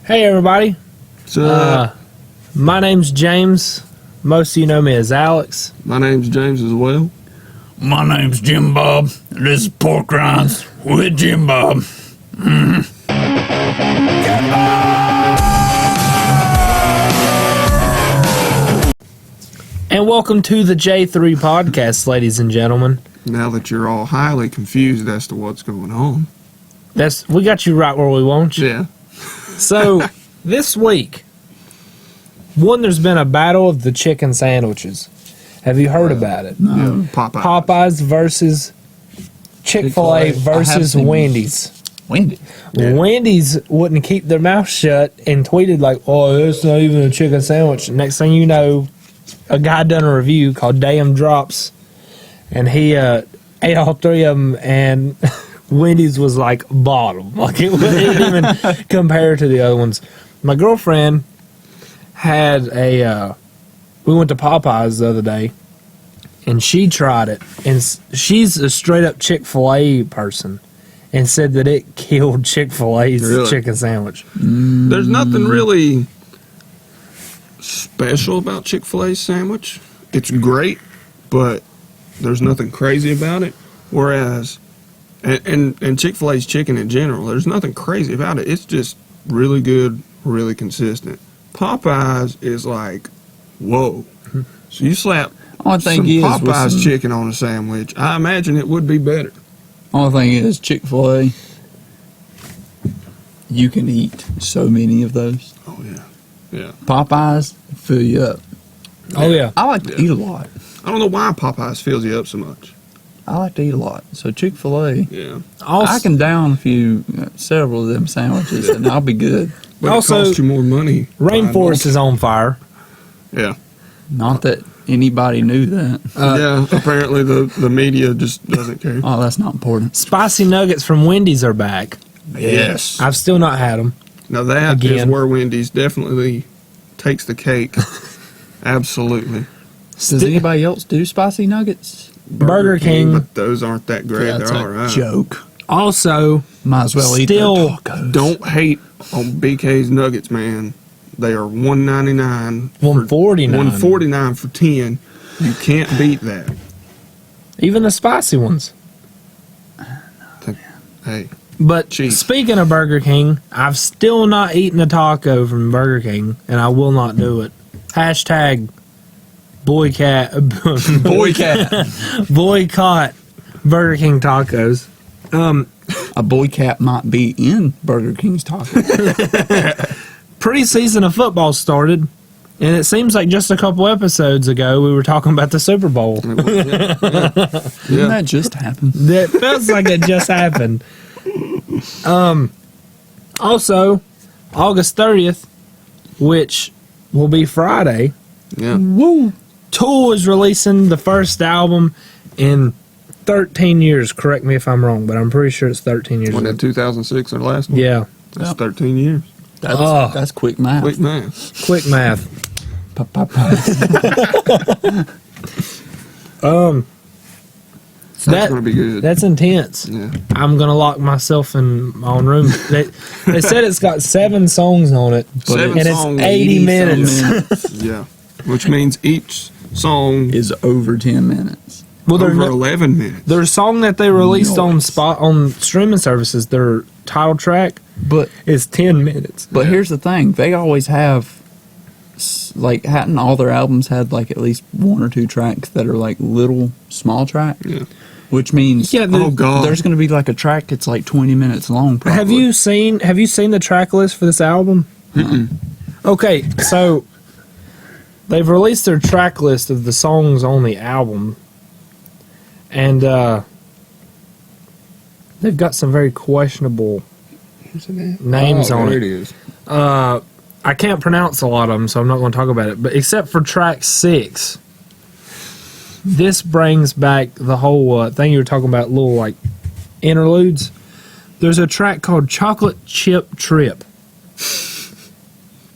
Hey everybody, What's up? my name's James. Most of you know me as Alex. My name's James as well. My name's Jim Bob. This is Pork Rinds with Jim Bob. And welcome to the J3 podcast, ladies and gentlemen. Now that you're all highly confused as to what's going on. We got you right where we want you. Yeah. So, this week, there's been a battle of the chicken sandwiches. Have you heard about it? Yeah. Popeyes. Popeyes versus Chick-Fil-A versus Wendy's. Wendy. Yeah. Wendy's wouldn't keep their mouth shut and tweeted like, "Oh, it's not even a chicken sandwich." Next thing you know, a guy done a review called Damn Drops, and he ate all three of them, and Wendy's was like bottom. Like it didn't even compare to the other ones. My girlfriend had we went to Popeyes the other day, and she tried it, and she's a straight up Chick-fil-A person, and said that it killed Chick-fil-A's Really? chicken sandwich. There's nothing really special about Chick-fil-A's sandwich. It's great, but there's nothing crazy about it. Whereas, and Chick-fil-A's chicken in general, there's nothing crazy about it. It's just really good, really consistent. Popeyes is like, whoa. So you slap Only thing some is, Popeyes chicken on a sandwich, I imagine it would be better. only thing is, Chick-fil-A, you can eat so many of those. Oh, yeah. Yeah. Popeyes fill you up. Oh yeah, I like to eat a lot. I don't know why Popeyes fills you up so much. I like to eat a lot. So Chick-fil-A, Yeah. I can down several of them sandwiches, and I'll be good. But Also, it costs you more money. Rainforest is on fire. Yeah. Not that anybody knew that. Yeah. Apparently the media just doesn't care. Oh, that's not important. Spicy nuggets from Wendy's are back. Yes. I've still not had them. Now that is Again. where Wendy's definitely takes the cake. Absolutely. Does anybody else do spicy nuggets? Burger King. But those aren't that great. That's They're a all right. joke. Also, Might as well eat Still their tacos. Don't hate on BK's Nuggets, man. They are $1.99. $1.49. $1.49 for 10. You can't beat that. even the spicy ones. Hey. But Cheap. speaking of Burger King, I've still not eaten a taco from Burger King, and I will not do it. Hashtag boycott Burger King tacos. A boy cat might be in Burger King's tacos. Preseason of football started, and it seems like just a couple episodes ago we were talking about the Super Bowl. Didn't that just happen? That feels like it just happened. Also, August 30th, which will be Friday, Yeah. Woo! Tool is releasing the first album in 13 years. Correct me if I'm wrong, but I'm pretty sure it's 13 years. Wasn't that 2006 or last one? Yeah, That's Yep. 13 years. That's quick math. Quick math. quick math. That's going to be good. That's intense. Yeah. I'm gonna lock myself in my own room. They said it's got 7 songs on it, Seven and songs. it's 80 minutes. Yeah. Which means each song Is over 10 minutes. Well, over 11 minutes. their song that they released Nice. on streaming services, their title track But is 10 minutes. here's the thing. They always have, hadn't all their albums had, at least 1 or 2 tracks that are, little, small tracks? Yeah. Which means Yeah, Oh, God. there's going to be, a track that's, 20 minutes long, probably. Have you seen the track list for this album? Okay, so they've released their track list of the songs on the album, and they've got some very questionable names on there it. it is. I can't pronounce a lot of them, so I'm not going to talk about it. But except for track 6, this brings back the whole thing you were talking about, little interludes. There's a track called Chocolate Chip Trip.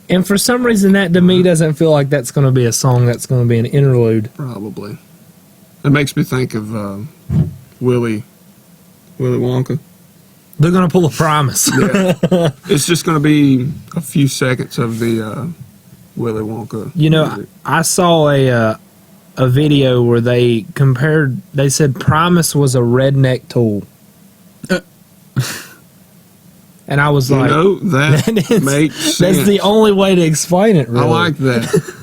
And for some reason, that to me doesn't feel like that's going to be a song that's going to be an interlude. Probably. It makes me think of Willy Wonka. They're gonna pull a promise. Yeah. It's just going to be a few seconds of the Willy Wonka. You know, music. I saw a video where they compared. They said Primus was a redneck tool, and I was like, that makes sense. that's the only way to explain it. Really, I like that.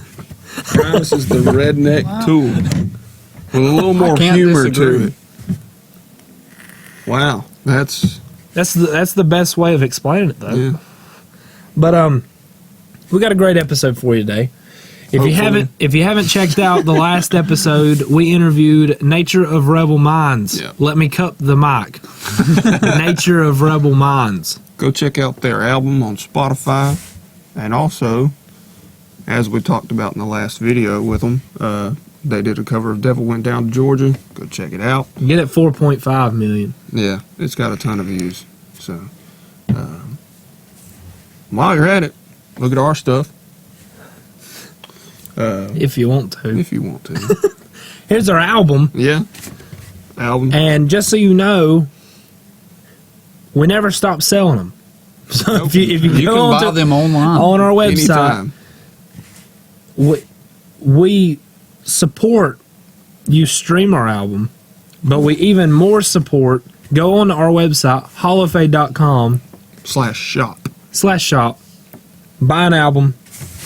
Primus is the redneck tool with a little more can't humor disagree. to it. Wow, that's the best way of explaining it, though. yeah. But we got a great episode for you today. If you haven't checked out the last episode, we interviewed Nature of Rebel Minds. Yep. Let me cup the mic. Nature of Rebel Minds. Go check out their album on Spotify, and also, as we talked about in the last video with them, they did a cover of "Devil Went Down to Georgia." Go check it out. Get it 4.5 million. Yeah, it's got a ton of views. So, while you're at it, look at our stuff. If you want to. If you want to. Here's our album. Yeah. Album. And just so you know, we never stop selling them. So Nope. if you You go can buy them online. on our website, Anytime. we support you stream our album, but we even more support go on our website, hollowfade.com/shop, buy an album,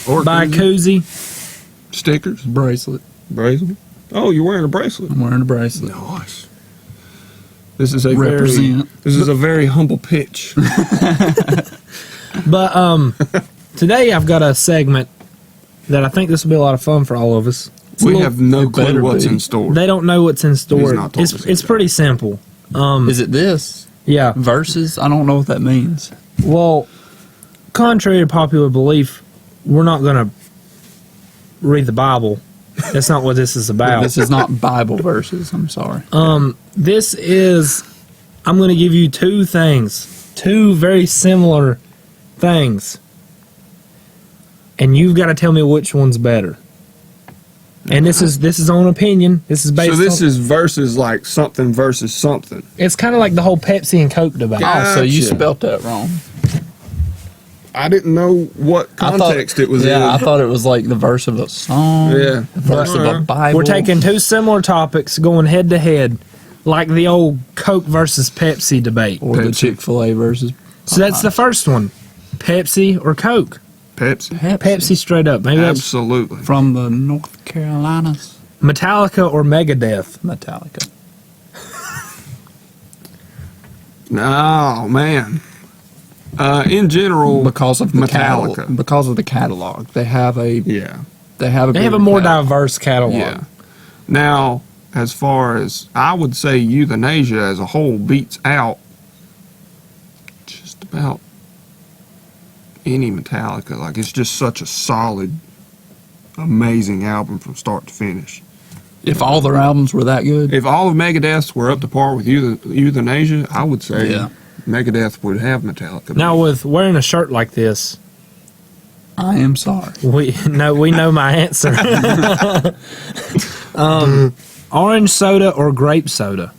Or buy a koozie. stickers. Bracelet. Bracelet. Oh, you're wearing a bracelet. I'm wearing a bracelet. Nice. This is a Represent. very humble pitch. But today I've got a segment that I think this will be a lot of fun for all of us. It's a We little- have no it clue better what's be. in store. They don't know what's in store. not told us It's anything. pretty simple. Is it this? Yeah. Versus? I don't know what that means. Well, contrary to popular belief, we're not going to read the Bible. That's not what this is about. This is not Bible verses. I'm sorry. This is, I'm going to give you two things, two very similar things, and you've got to tell me which one's better. And this is on opinion. This is based. So this on, is versus like something versus something. It's kind of like the whole Pepsi and Coke debate. Yeah. Oh, so you Gotcha. spelt that wrong. I didn't know what context it was in. I thought it was like the verse of a song. Yeah. The verse of a Alright. Bible. We're taking two similar topics, going head to head, like the old Coke versus Pepsi debate. or the Pepsi. Chick-Fil-A versus. So that's the first one: Pepsi or Coke. Pepsi. Pepsi straight up. Maybe that's Absolutely. From the North Carolinas. Metallica or Megadeth. Metallica. Oh man. In general, Because of the Metallica. because of the catalog, they have a Yeah. They have a bigger more catalog. diverse catalog. Yeah. Now, as far as I would say, euthanasia as a whole beats out just about any Metallica. Like, it's just such a solid, amazing album from start to finish. If all their albums were that good, If all of Megadeth were up to par with euthanasia, I would say Yeah. Megadeth would have Metallica. Now with wearing a shirt like this, I am sorry. we know my answer. Orange soda or grape soda?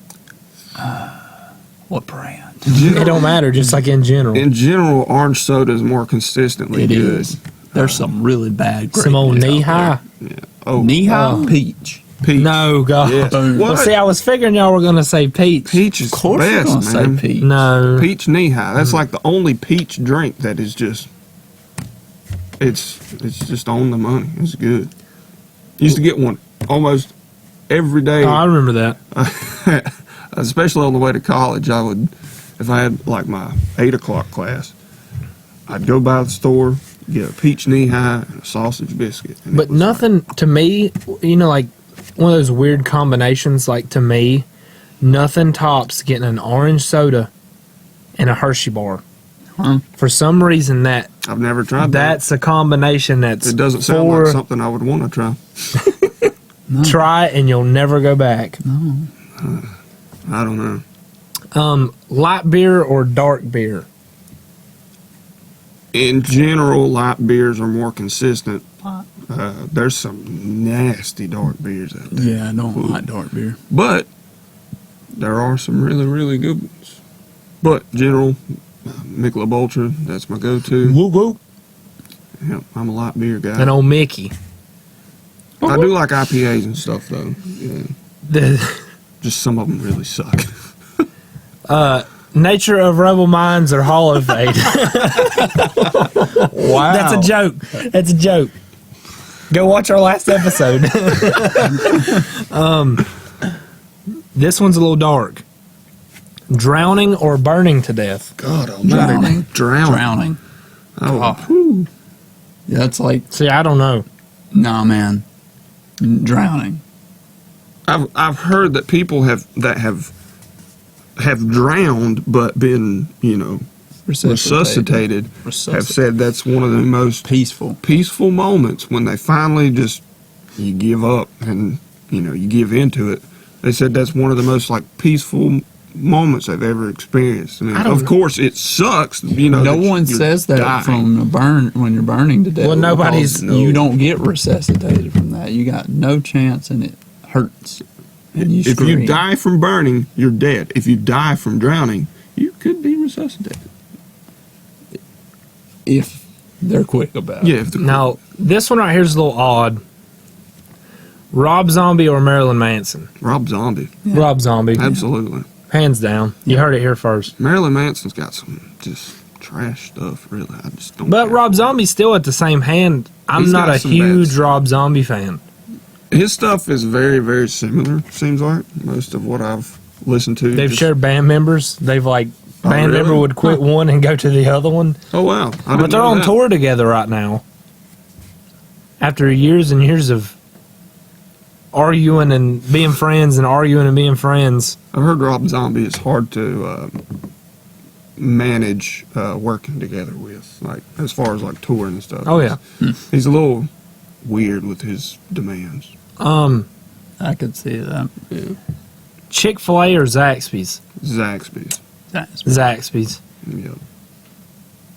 What brand? It don't matter, just like in general. In general, orange soda is more consistently It good. is. There's some really bad grape Some old beers out knee high. Yeah. Oh, there. Knee high Oh. peach. peach. No, God. Yes. Boom. Well, What? see, I was figuring y'all were gonna say peach. Peach is Of course, the you're best, gonna man. say peach. No. Peach knee high. That's like the only peach drink that is just. It's just on the money. It's good. Used to get one almost every day, Oh, I remember that. especially on the way to college. I would, if I had like my 8 o'clock class, I'd go by the store, get a peach knee high and a sausage biscuit. And it But was nothing to me, like one of those weird combinations. Like to me, nothing tops getting an orange soda and a Hershey bar. Huh? For some reason, like, I've never tried that. that's a combination that's It doesn't sound for like something I would want to try. try it and you'll never go back. No. I don't know. Light beer or dark beer? In general, light beers are more consistent. Light. There's some nasty dark beers out there. Yeah, I don't like dark beer. But there are some really, really good ones. But general, Michelob Ultra, that's my go-to. Woo woo. Yep, I'm a light beer guy. And old Mickey. I do like IPAs and stuff though. Yeah. Just some of them really suck. Nature of Rebel Minds or Hollowfade. Wow. That's a joke. That's a joke. Go watch our last episode. This one's a little dark. Drowning or burning to death? God almighty. Drowning. Oh, Oh. That's like, See, I don't know. nah, man. Drowning. I've heard that people have drowned but been, resuscitated. Have said that's one of the most peaceful moments when they finally just you give up and you give into it. They said that's one of the most like peaceful moments I've ever experienced. I mean, of course it sucks. No one says that from a burn when you're burning to death. Well, nobody's. You don't get resuscitated from that. You got no chance, and it hurts. And you If scream. you die from burning, you're dead. If you die from drowning, you could be resuscitated. If they're quick about it. Yeah. If the Now, this one right here is a little odd. Rob Zombie or Marilyn Manson? Rob Zombie, Rob Zombie. absolutely. Hands down. You heard it here first. Marilyn Manson's got some just trash stuff. Really, I just don't. But care. Rob Zombie's still at the same hand. I'm He's not got a some huge bad Rob Zombie fan. His stuff is very, very similar. Seems like most of what I've listened to. They've just- shared band members. They've band really? member would quit one and go to the other one. Oh wow! I But didn't they're know on that. tour together right now. After years and years of arguing and being friends and arguing and being friends. I've heard Rob Zombie is hard to manage working together with, like as far as like touring and stuff. Oh yeah. He's a little weird with his demands. I could see that. Yeah, Chick-Fil-A or Zaxby's? Zaxby's. Zaxby's. Yep.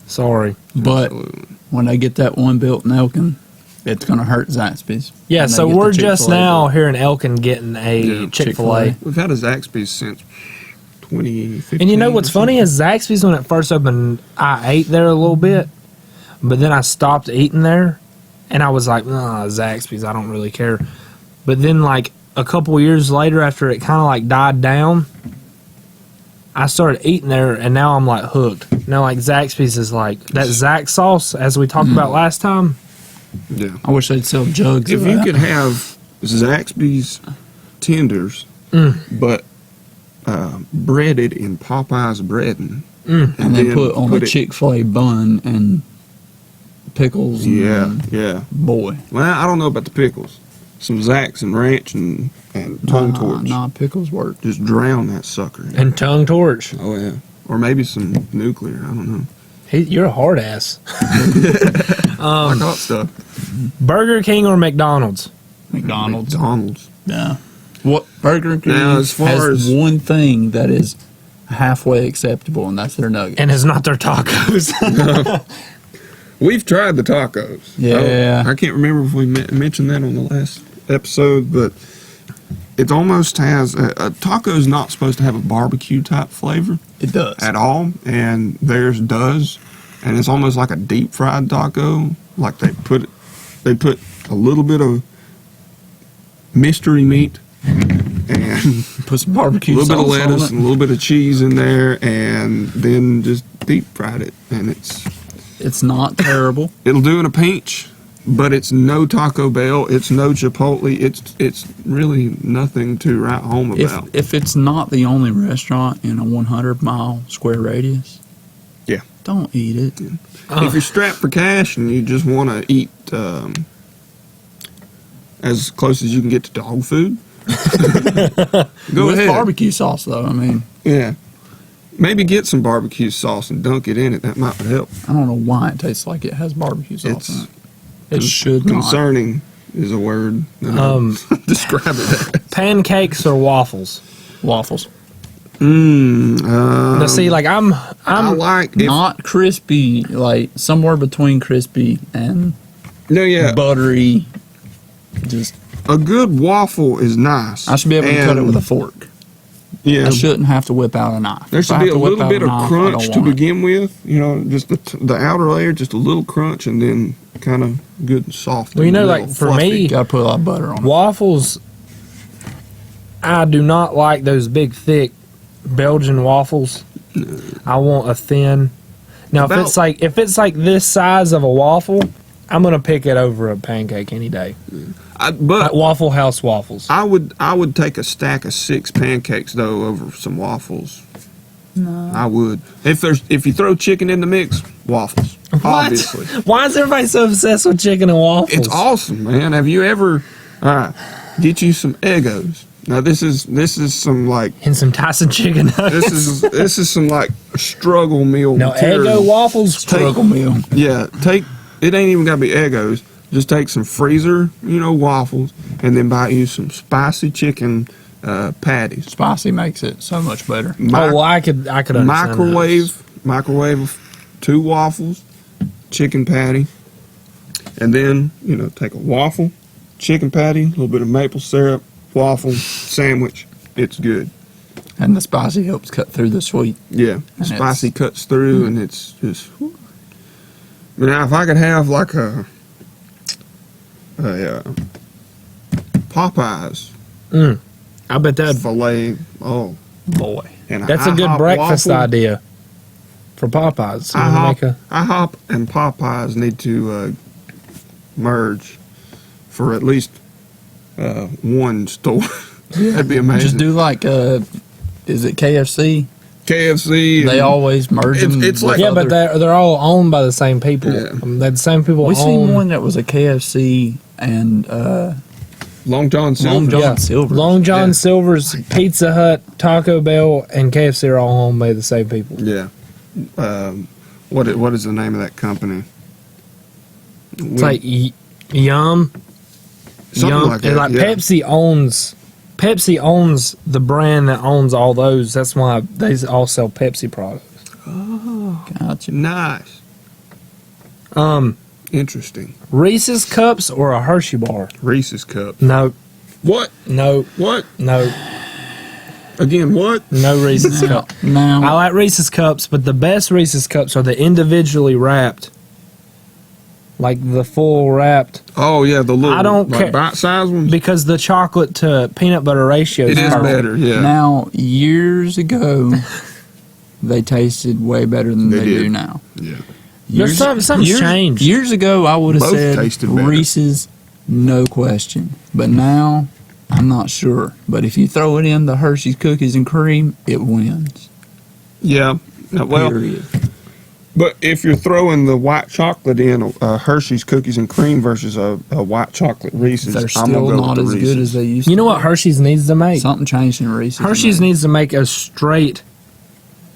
Sorry. But Absolutely. when they get that one built in Elkin, it's going to hurt Zaxby's. Yeah, When they so get the we're just Chick-fil-A now built. here in Elkin getting a Yeah, Chick-fil-A. We've had a Zaxby's since 2015. And you know what's or something. funny is Zaxby's when it first opened, I ate there a little bit, but then I stopped eating there, and I was like, nah, Zaxby's, I don't really care. But then like a couple years later, after it kind of like died down, I started eating there, and now I'm like hooked. Now like Zaxby's is like that Zax sauce, as we talked about last time. Yeah. I wish they'd sell jugs If of you that. could have Zaxby's tenders, but breaded in Popeyes breading, and then put on a Chick-fil-A bun and pickles. Yeah, and, yeah. boy. Well, I don't know about the pickles. Some Zax and ranch and tongue torch. Nah, pickles work. Just drown that sucker. And tongue torch. Oh yeah. Or maybe some nuclear. I don't know. You're a hard ass. I got stuff. Burger King or McDonald's? McDonald's. McDonald's. Yeah. What Burger King Now, as far has as- one thing that is halfway acceptable, and that's their nuggets. And it's not their tacos. We've tried the tacos. Yeah. I can't remember if we mentioned that on the last episode, but it almost has a taco's not supposed to have a barbecue type flavor It does. at all, and theirs does, and it's almost like a deep fried taco. Like they put a little bit of mystery meat and Put some a barbecue little sauce bit of lettuce on and a little bit of cheese in there, and then just deep fried it, and it. It's not terrible. it'll do in a pinch. But it's no Taco Bell, it's no Chipotle, it's really nothing to write home about. If it's not the only restaurant in a 100-mile square radius, Yeah. don't eat it. If you're strapped for cash and you just want to eat as close as you can get to dog food, go With ahead. barbecue sauce, though. I mean, Yeah. Maybe get some barbecue sauce and dunk it in it. That might help. I don't know why it tastes like it has barbecue sauce in It's it. It should not. concerning is a word. Describe it. Pancakes or waffles? Waffles. Now, see, like I I'm like Not crispy, like somewhere between crispy and buttery. Just a good waffle is nice. I should be able to cut it And with a fork. Yeah. I shouldn't have to whip out a knife. There If I should be have a to whip little out bit of knife, I crunch don't to want it. begin with. You know, just the outer layer, just a little crunch, and then kind of good and soft. Well, you and know, a like little for fluffy. me, Gotta put a lot of butter on it. waffles, I do not like those big, thick Belgian waffles. I want a thin. Now, About- if it's like this size of a waffle, I'm gonna pick it over a pancake any day. But Like Waffle House waffles. I would take a stack of 6 pancakes though over some waffles. No. I would. If you throw chicken in the mix, waffles. Obviously. Why is everybody so obsessed with chicken and waffles? It's awesome, man. Have you ever get you some Eggos? Now this is some like And some Tyson chicken nuggets. this is some like struggle meal No, material. Eggo waffles. Struggle meal. Yeah, it ain't even gotta be Eggos. Just take some freezer, waffles, and then buy you some spicy chicken patties. Spicy makes it so much better. Oh, well, I could understand Microwave 2 waffles, chicken patty, and then take a waffle, chicken patty, a little bit of maple syrup, waffle, sandwich. It's good. And the spicy helps cut through the sweet. Yeah, And spicy cuts through, and it's just. But now, if I could have like a Popeyes that. I bet that. filet, oh Boy, and that's a good IHOP breakfast waffle. idea for Popeyes. You wanna make a- IHOP and Popeyes need to merge for at least one store. That'd be amazing. Just do like, is it KFC? KFC. They and- always merge It's- them. it's with like- Yeah, but other- they're all owned by the same people. Yeah. They're the same people we seen own. one that was a KFC and Long John Silver. Long John Yeah. Silver's. Long John Yeah. Silver's, Pizza Hut, Taco Bell, and KFC are all owned by the same people. Yeah. What is the name of that company? It's like Yum. Something Yum. like that. And like yeah. Pepsi owns the brand that owns all those. That's why they all sell Pepsi products. Gotcha. Nice. Interesting. Reese's Cups or a Hershey bar? Reese's cup. No, What? no, What? no, Again? What? no Reese's Cups. I Now, like Reese's Cups, but the best Reese's Cups are the individually wrapped. Like the full wrapped. Oh yeah, the little I don't care. bite size ones. Because the chocolate to peanut butter ratio It is perfect. better. Yeah. now, years ago, they tasted way better than They they did. do now. Yeah. There's something's changed. Years ago, I would have Both said tasted better. Reese's, no question. But now, I'm not sure. But if you throw it in the Hershey's cookies and cream, it wins. Yeah. Well, Period. but if you're throwing the white chocolate in Hershey's cookies and cream versus a white chocolate Reese's, They're I'm still gonna go not with as the good Reese's. as they used to. You know what Hershey's needs to make? Something changed in Reese's. Hershey's needs to make a straight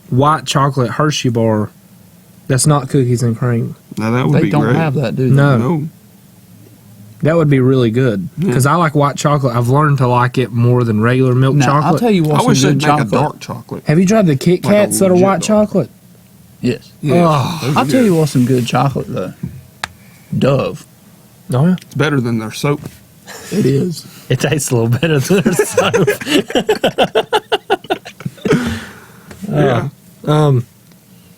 white chocolate Hershey bar that's not cookies and cream. Now that would They be don't great. have that, do they? No. No. That would be really good. Yeah. Because I like white chocolate. I've learned to like it more than regular milk Now, I'll chocolate. tell you I what's wish some they'd good make a chocolate. dark chocolate. Have you tried the Kit Like a Kats that are legit white dark. chocolate? Yes. Oh, those are I'll tell good. you what's some good chocolate, though. Dove. Oh, yeah. It's better than their soap. It is. It tastes a little better than their soap. Yeah.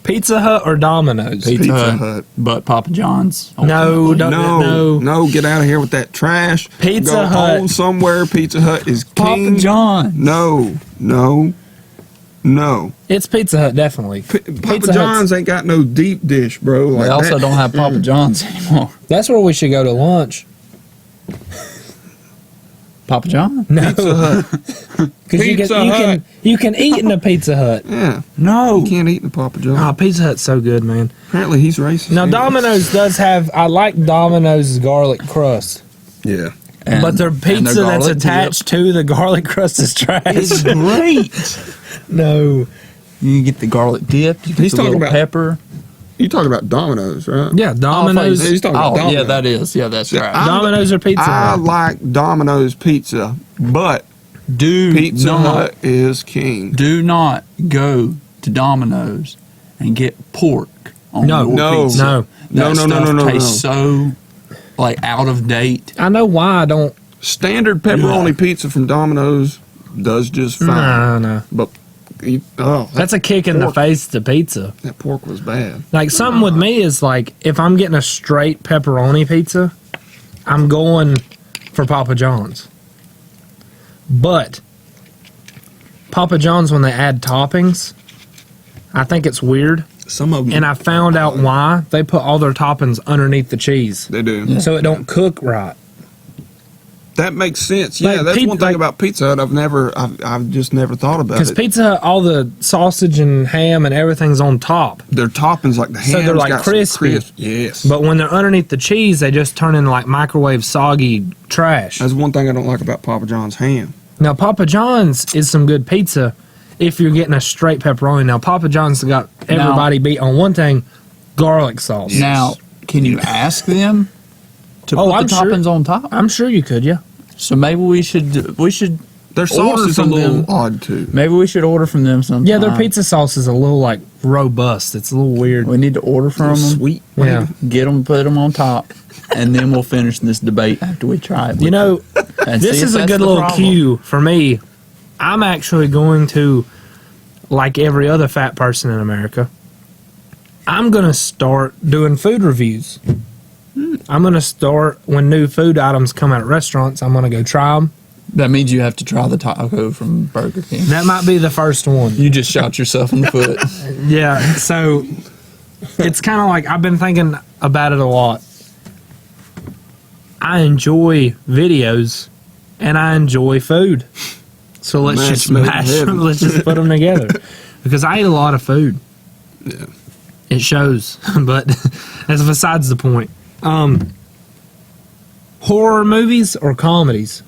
Pizza Hut or Domino's? Pizza Pizza Hut. Hut. But Papa John's. No, ultimately. don't- No, get out of here with that trash. Pizza Go Hut. on somewhere. Pizza Hut is king. Papa John's. No. It's Pizza Hut, definitely. Papa Pizza John's ain't got no deep dish, bro. Like They also that. don't have Papa John's anymore. That's where we should go to lunch. Papa John? No, Pizza Hut. because Pizza Hut. you can eat in a Pizza Hut. Yeah. No. You can't eat the Papa John's. Oh, Pizza Hut's so good, man. Apparently he's racist. Now anyways. Domino's does have. I like Domino's garlic crust, Yeah. And- but their and their pizza that's garlic attached to the garlic crust is trash. dip. It's great. No. You can get the garlic dip. You get He's the talking little about- pepper. You talking about Domino's, right? Yeah, Domino's. He's talking about Domino's. yeah, that is. Yeah, that's Yeah, right. Domino's or Pizza I Hut? like Domino's pizza, but Do Pizza not, Hut is king. do not go to Domino's and get pork on No, your no, pizza. no. That No, stuff no. tastes so like out of date. I know why I don't. Standard pepperoni pizza from Domino's does just fine. No. But That's a kick in the pork. face to pizza. That pork was bad. Like, something with me is, like, if I'm getting a straight pepperoni pizza, I'm going for Papa John's. But Papa John's, when they add toppings, I think it's weird. Some of them, And I found out why. They put all their toppings underneath the cheese. they do. Yeah. So it don't cook right. That makes sense. Yeah, Like, that's one thing like- about Pizza Hut. I've just never thought about Because it. Pizza Hut, all the sausage and ham and everything's on top. Their toppings, like the So ham's they're, like, got some crispy. crisp. Yes, But when they're underneath the cheese, they just turn into like microwave soggy trash. that's one thing I don't like about Papa John's ham. Now, Papa John's is some good pizza if you're getting a straight pepperoni. Now, Papa John's got everybody beat on one thing, garlic sauce. Now, can you ask them to Oh, put I'm the sure. toppings on top? I'm sure you could, yeah. So maybe we should Their sauce order is a from little them. odd too. Maybe we should order from them sometime. Yeah, their pizza sauce is a little like robust. It's a little weird. We need to order from them. Sweet. Yeah. Get them, put them on top, and then we'll finish this debate after we try it. You know, And this see if is a that's good the little problem. cue for me. I'm actually going to, like every other fat person in America, I'm going to start doing food reviews. I'm going to start, when new food items come out at restaurants, I'm going to go try them. That means you have to try the taco from Burger King. That might be the first one. You just shot yourself in the foot. Yeah, so it's kind of like I've been thinking about it a lot. I enjoy videos and I enjoy food. So let's Match just made in mash heaven. them, let's just put them together. Because I eat a lot of food. Yeah. It shows, but that's besides the point. Horror movies or comedies?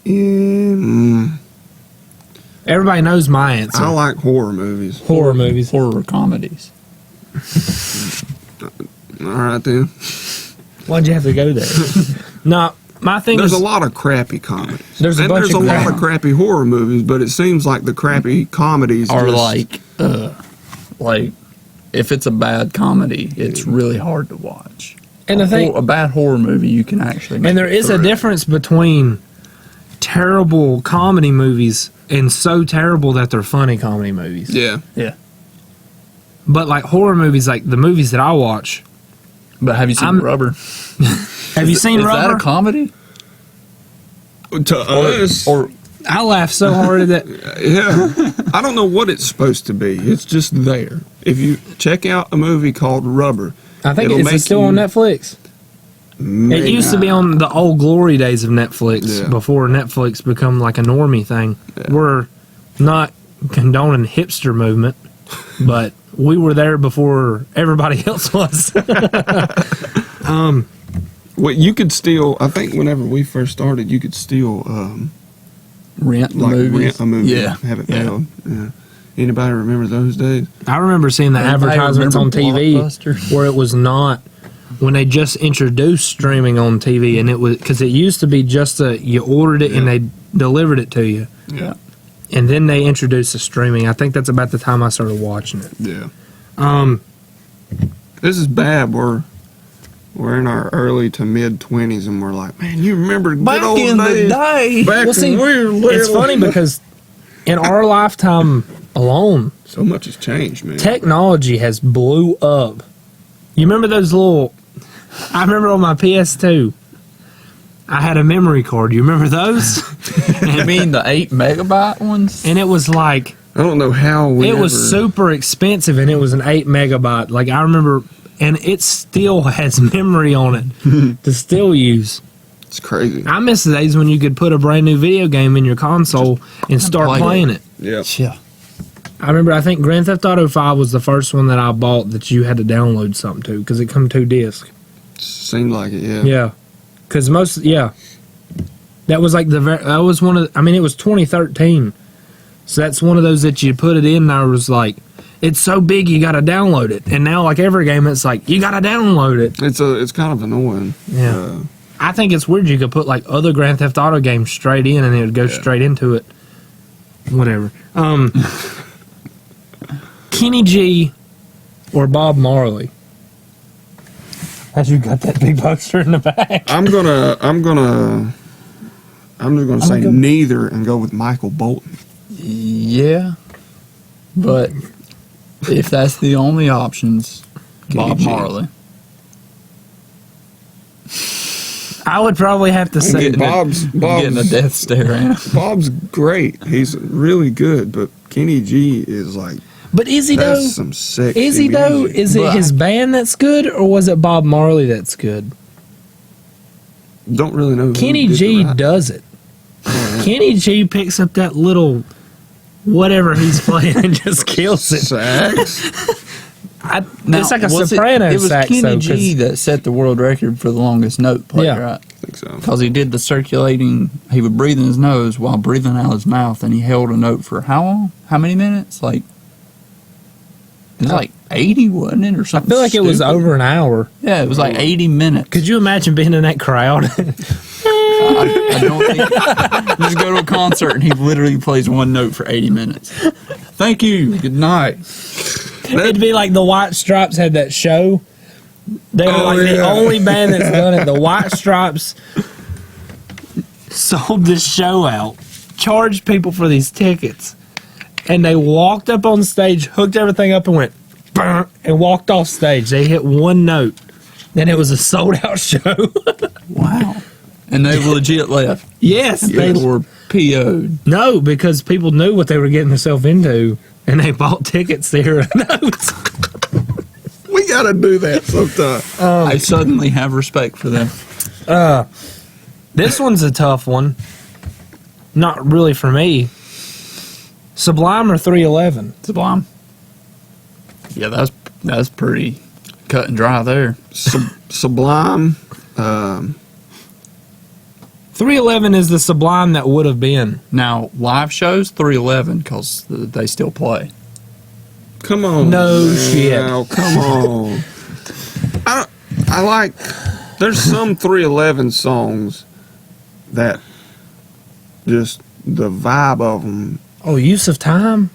Mm, Everybody knows my answer. I like horror movies. Horror movies. Horror comedies. All right then. Why'd you have to go there? No, my thing There's is a lot of crappy comedies. There's a and bunch there's of a lot crap. of crappy horror movies, but it seems like the crappy comedies Or just- like, if it's a bad comedy, it's really hard to watch. and the thing, A bad horror movie, you can actually make and there it is a through. difference between terrible comedy movies and so terrible that they're funny comedy movies. Yeah. Yeah. But like horror movies, like the movies that I watch. But have you seen Rubber? Have you seen Is that Rubber? a comedy? To us, Or I laughed so hard at that. yeah. I don't know what it's supposed to be. It's just there. If you check out a movie called Rubber, I think it'll it's make still you- on Netflix. It used to be on the old glory days of Netflix Yeah. before Netflix become like a normie thing. Yeah. We're not condoning hipster movement, but we were there before everybody else was. Well, you could still. I think whenever we first started, you could still rent like movies. rent a movie, Yeah. and have it Yeah. mailed. Yeah. Anybody remember those days? I remember seeing the Anybody advertisements on remember TV Blockbuster? where it was not when they just introduced streaming on TV, and it was because it used to be just you ordered it and they delivered it to you, Yeah. and then they introduced the streaming. I think that's about the time I started watching it. Yeah. This is bad. We're in our early to mid 20s, and we're like, man, you remember good Back old in the days? day. Back Well, see, when we were little. It's funny because in our lifetime alone, so much has changed, man. technology has blew up. You remember those little? I remember on my PS2, I had a memory card. You remember those? You mean the 8 megabyte ones? And it was like I don't know how we. it was ever- super expensive, and it was an 8 megabyte. Like I remember, and it still has memory on it to still use. It's crazy. I miss the days when you could put a brand new video game in your console and start play it. playing it. Yeah. Yeah. I remember, I think Grand Theft Auto 5 was the first one that I bought that you had to download something to because it come 2 discs. Seemed like it. Yeah. Yeah, because that was like that was one of. I mean, it was 2013, so that's one of those that you put it in. And I was like, it's so big you got to download it. And now, like every game, it's like you got to download it. It's kind of annoying. Yeah. I think it's weird you could put like other Grand Theft Auto games straight in and it would go straight into it. Whatever. Kenny G or Bob Marley? As you got that big poster in the back. I'm gonna I'm just going to say neither and go with Michael Bolton. Yeah, but if that's the only options, Bob G. Marley. I would probably have to say Bob's Getting a death stare at him. Bob's great. He's really good, but Kenny G is like, But is he though? that's some sexy Is he though? music. Is it But- his band that's good, or was it Bob Marley that's good? Don't really know who Kenny did the G rap. does it. Kenny G picks up that little whatever he's playing and just kills it. Sax. It's like a was soprano It was sax. Kenny though, G 'cause- that set the world record for the longest note play, Yeah. right? I think so. Because he did the circulating, he would breathe in his nose while breathing out his mouth, and he held a note for how long? How many minutes? Like, it was like 80, wasn't it, or I something? feel like it was stupid? over an hour. Yeah, it was like 80 minutes. Could you imagine being in that crowd? I don't think. Just go to a concert and he literally plays one note for 80 minutes. Thank you. Good night. It'd be like the White Stripes had that show. They were like the yeah. only band that's done it. The White Stripes sold this show out, charged people for these tickets, and they walked up on stage, hooked everything up, and went "Brr," and walked off stage. They hit one note, then it was a sold out show. Wow. And they legit left. Yes, They they were PO'd. no, because people knew what they were getting themselves into, and they bought tickets to hear a note. We got to do that sometime. I suddenly have respect for them. This one's a tough one. Not really for me. Sublime or 311? Sublime. Yeah, that's pretty cut and dry there. Sublime. 311 is the Sublime that would have been. Now, live shows, 311, because they still play. Come on. No man. shit. Now, come on. I like. There's some 311 songs that just the vibe of them. Oh, Use of Time?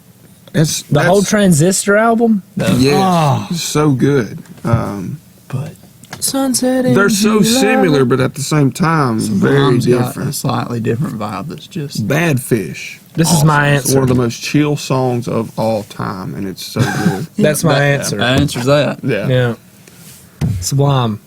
It's The whole Transistor album? yeah, so good. But Sunset. They're so similar, but at the same time, very Sublime's got a different. slightly different vibe that's just... Bad Fish. This is my It's answer. one of the most chill songs of all time, and it's so good. That's my answer. That answers that. Yeah. Yeah. Sublime.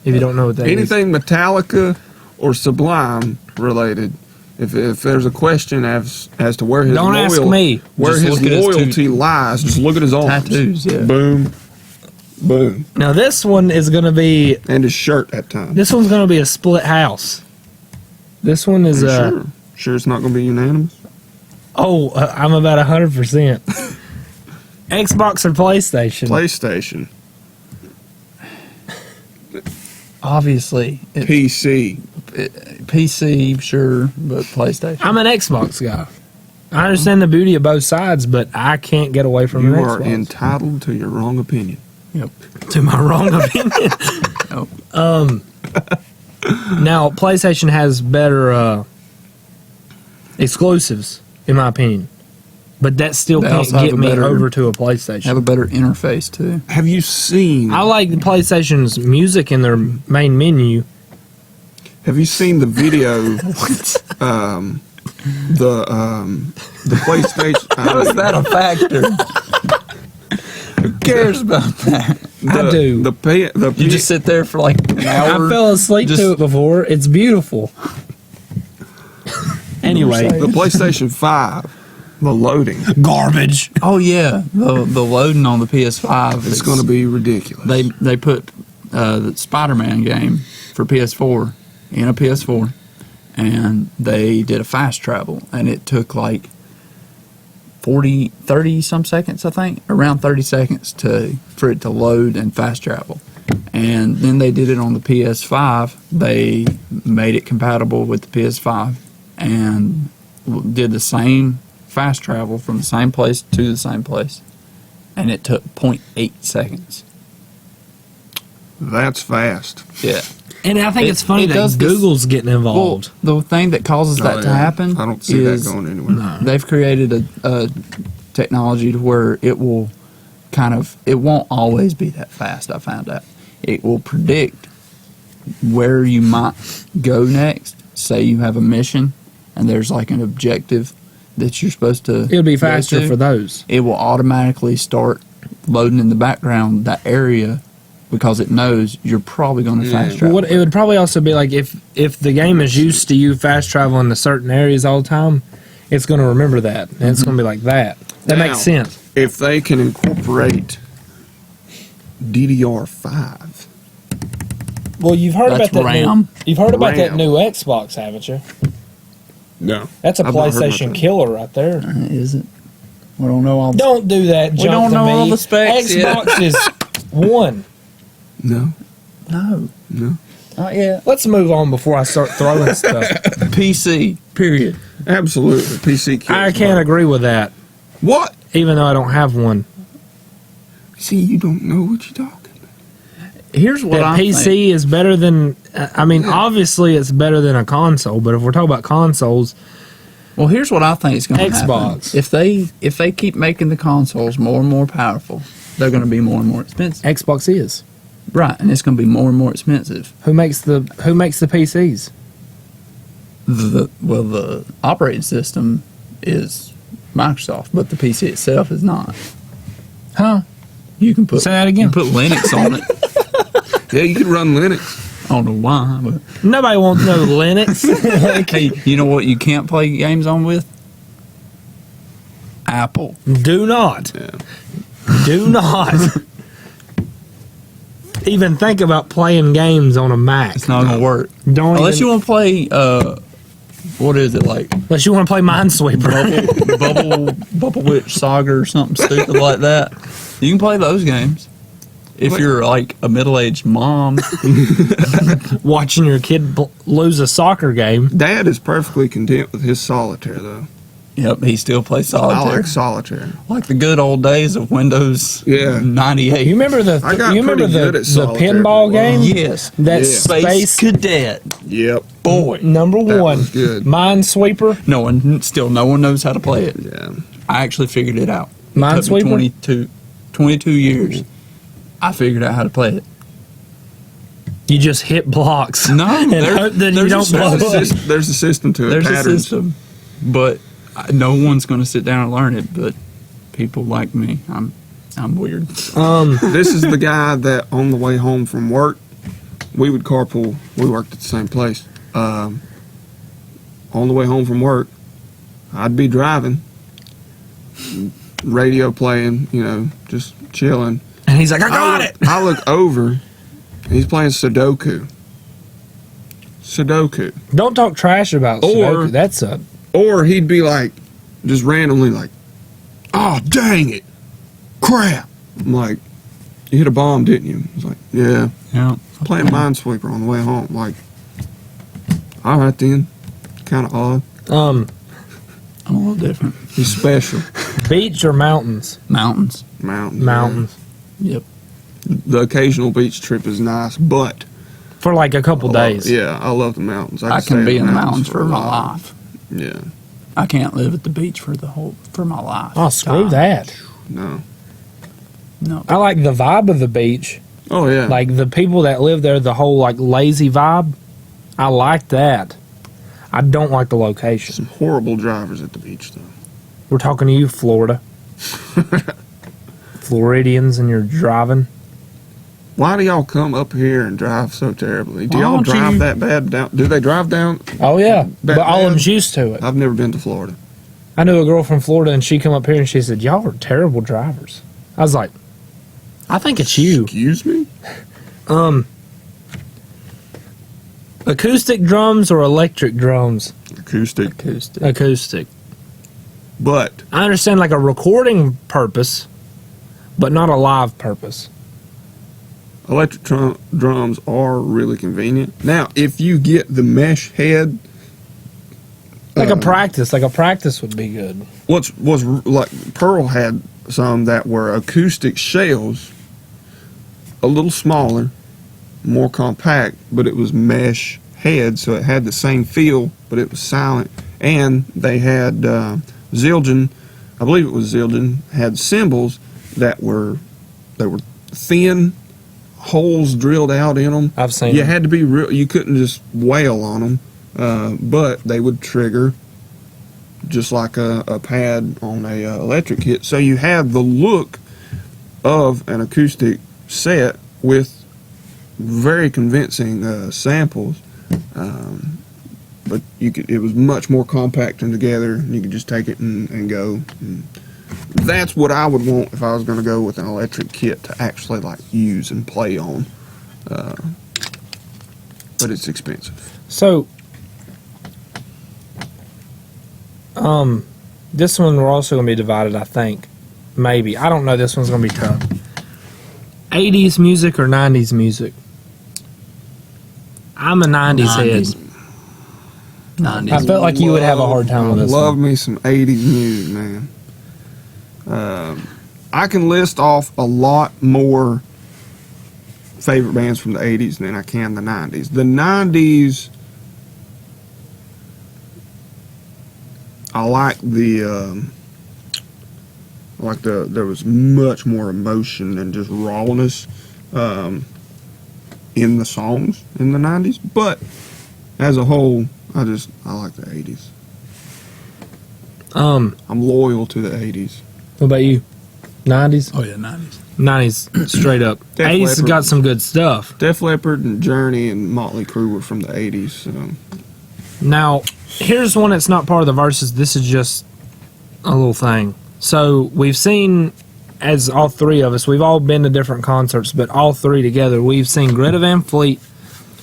If you don't know what that is. Anything Metallica or Sublime related, if there's a question as to where his Don't ask me. where Just his look at his loyalty lies, just look at his arms. Tattoos, yeah. Boom, boom, Now this one is going to be. and his shirt that time. This one's going to be a split house. This one is. Sure, it's not going to be unanimous. I'm about 100%. Xbox or PlayStation? PlayStation, Obviously, PC. PC, sure, but PlayStation. I'm an Xbox guy. I understand the beauty of both sides, but I can't get away from You an are Xbox. entitled to your wrong opinion. Yep. To my wrong opinion. Oh. Now, PlayStation has better exclusives, in my opinion. But that still They can't also have get a me better- over to a Have PlayStation. a better interface, too. Have you seen? I like the PlayStation's music in their main menu. Have you seen the video? The PlayStation. How is that a factor? Who cares about that? I do. You just sit there for like an hour. I fell asleep just- to it before. It's beautiful. Anyway. the PlayStation 5, the loading. Garbage. Oh yeah, the loading on the PS5. It's going to be ridiculous. They put the Spider-Man game for PS4 in a PS4, and they did a fast travel, and it took like 30 some seconds, I think, around 30 seconds for it to load and fast travel. And then they did it on the PS5. They made it compatible with the PS5 and did the same fast travel from the same place to the same place. And it took 0.8 seconds. That's fast. Yeah. And I think It- it's funny it that does this- Google's getting involved. Well, the thing that causes that Oh, to yeah. happen I don't see is that going anywhere. they've created a technology to where it will it won't always be that fast, I found out. It will predict where you might go next say you have a mission and there's like an objective that you're supposed to. It'll be go faster to, for those. It will automatically start loading in the background that area because it knows you're probably going to fast travel. It would probably also be like if the game is used to you fast traveling to certain areas all the time, it's going to remember that, and it's going to be like that. That Now, makes sense. If they can incorporate DDR5, Well, you've heard That's about that. RAM. You've heard about that RAM. new Xbox, haven't you? no, That's a I've not heard about PlayStation that. killer right there. Is it? We don't know all. Don't do that. We Jump don't to know me. all the specs yet. Xbox is one. No, No, no, not yet. Let's move on before I start throwing stuff. PC. Period. absolutely. PC kills. I can't agree with that, What? even though I don't have one. See, you don't know what you're talking about. Here's what That I PC think. is better than. I mean, obviously it's better than a console, but if we're talking about consoles, Well, here's what I think is going to happen. Xbox. If they keep making the consoles more and more powerful, they're going to be more and more expensive. Xbox is. Right, and it's going to be more and more expensive. Who makes the PCs? The operating system is Microsoft, but the PC itself is not. Huh? You can put Say that again. You can put Linux on it. Yeah, you can run Linux. I don't know why, but Nobody wants no Linux. hey, you know what you can't play games on with? Apple. Do not. Yeah. Do not. Even think about playing games on a Mac. It's not going to work. Don't Unless even, you want to play, what is it, like unless you want to play Minesweeper. Bubble Witch Saga or something stupid like that. You can play those games. If What? you're like a middle-aged mom, Watching your kid lose a soccer game. Dad is perfectly content with his solitaire, though. yep, he still plays I solitaire. like solitaire. Like the good old days of Windows Yeah. 98. You remember I got you remember pretty good at the solitaire pinball for a while. game? Yes. That Yeah. Space Cadet. Yep. Boy. number That one. was good. Minesweeper. No one knows how to play it. Yeah. I actually figured it out. It took me Minesweeper? 22 years. I figured out how to play it. You just hit blocks. No, and hope that you don't blow There's up. there's a system to it. There's a patterns. system, but no one's going to sit down and learn it. But people like me, I'm weird. This is the guy that on the way home from work, we would carpool. We worked at the same place. On the way home from work, I'd be driving, radio playing, just chilling. And he's like, I got it. I look over, and he's playing Sudoku. Don't talk trash about Or- Sudoku. That's a Or he'd be like, just randomly like, oh, dang it. Crap. I'm like, you hit a bomb, didn't you? He's like, yeah. Yeah, Playing Minesweeper on the way home. Like, all right then. Kind of odd. I'm a little different. He's special. beach or mountains? Mountains. Mountains. Mountains. Yep. The occasional beach trip is nice, but For like a couple days. Yeah, I love the mountains. I stay can be in in the mountains for a my while. life. Yeah, I can't live at the beach for my life. Oh, screw that. no. No. I like the vibe of the beach. Oh yeah, Like the people that live there, the whole like lazy vibe. I like that. I don't like the location. some horrible drivers at the beach though. We're talking to you, Florida. Floridians, and you're driving. Why do y'all come up here and drive so terribly? Do Why y'all don't drive you- that bad down? Do they drive down? Oh yeah, That but all of bad? them's used to it. I've never been to Florida. I knew a girl from Florida, and she come up here and she said, "Y'all are terrible drivers." I was like, "I think it's you." Excuse me? Acoustic drums or electric drums? Acoustic. Acoustic. Acoustic. But I understand like a recording purpose, but not a live purpose. electric drums are really convenient. Now, if you get the mesh head, Like a practice would be good. was like Pearl had some that were acoustic shells, a little smaller, more compact, but it was mesh head, so it had the same feel, but it was silent. And they had Zildjian, I believe it was Zildjian, had cymbals that were thin, holes drilled out in them. I've seen You them. had to be real. You couldn't just wail on them. but they would trigger just like a pad on a electric kit. So you have the look of an acoustic set with very convincing samples, but it was much more compact and together. You could just take it and go. And that's what I would want if I was going to go with an electric kit to actually like use and play on. But it's expensive. So, this one we're also going to be divided, I think. Maybe. I don't know. This one's going to be tough. 80s music or 90s music? I'm a 90s head. 90s. I felt like you would have a hard time with this Love one. me some 80s music, man. I can list off a lot more favorite bands from the 80s than I can the 90s. The 90s, I like there was much more emotion and just rawness in the songs in the 90s, but as a whole, I like the 80s. I'm loyal to the 80s. What about you? 90s? Oh, yeah, 90s. 90s, straight up. Def 80s has Leppard. got some good stuff. Def Leppard and Journey and Motley Crue were from the 80s. So. Now, here's one that's not part of the verses. This is just a little thing. So, we've seen, as all three of us, we've all been to different concerts, but all three together, we've seen Greta Van Fleet,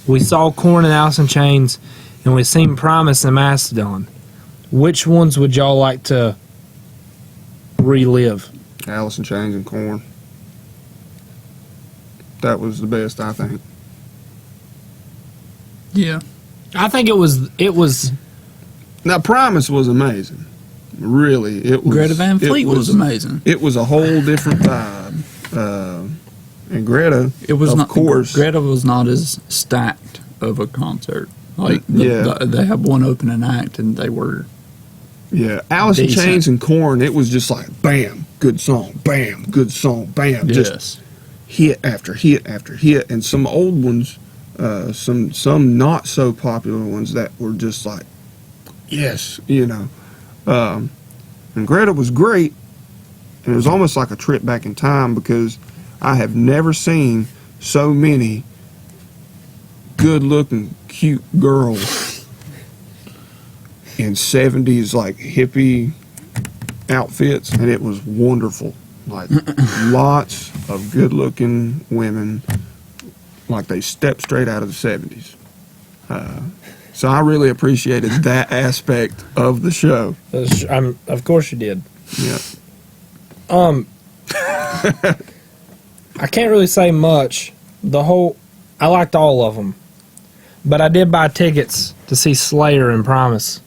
we saw Korn and Alice in Chains, and we've seen Primus and Mastodon. Which ones would y'all like to relive? Alice in Chains and Korn. That was the best, I think. Yeah. I think it was Now, Primus was amazing. Really, it was. Greta Van Fleet was amazing. It was a whole different vibe. And Greta, It was of not, course. Greta was not as stacked of a concert. Like, Yeah. they had one opening act, and they were. Yeah, Alice in Decent. Chains and Korn, it was just like, bam, good song, bam, good song, bam. Just Yes. hit after hit after hit. And some old ones, some not so popular ones that were just like, yes, you know. And Greta was great, and it was almost like a trip back in time because I have never seen so many good-looking, cute girls in 70s like hippie outfits, and it was wonderful. Like lots of good-looking women, like they stepped straight out of the 70s. So I really appreciated that aspect of the show. of course you did. Yeah. I can't really say much. I liked all of them, but I did buy tickets to see Slayer and Primus.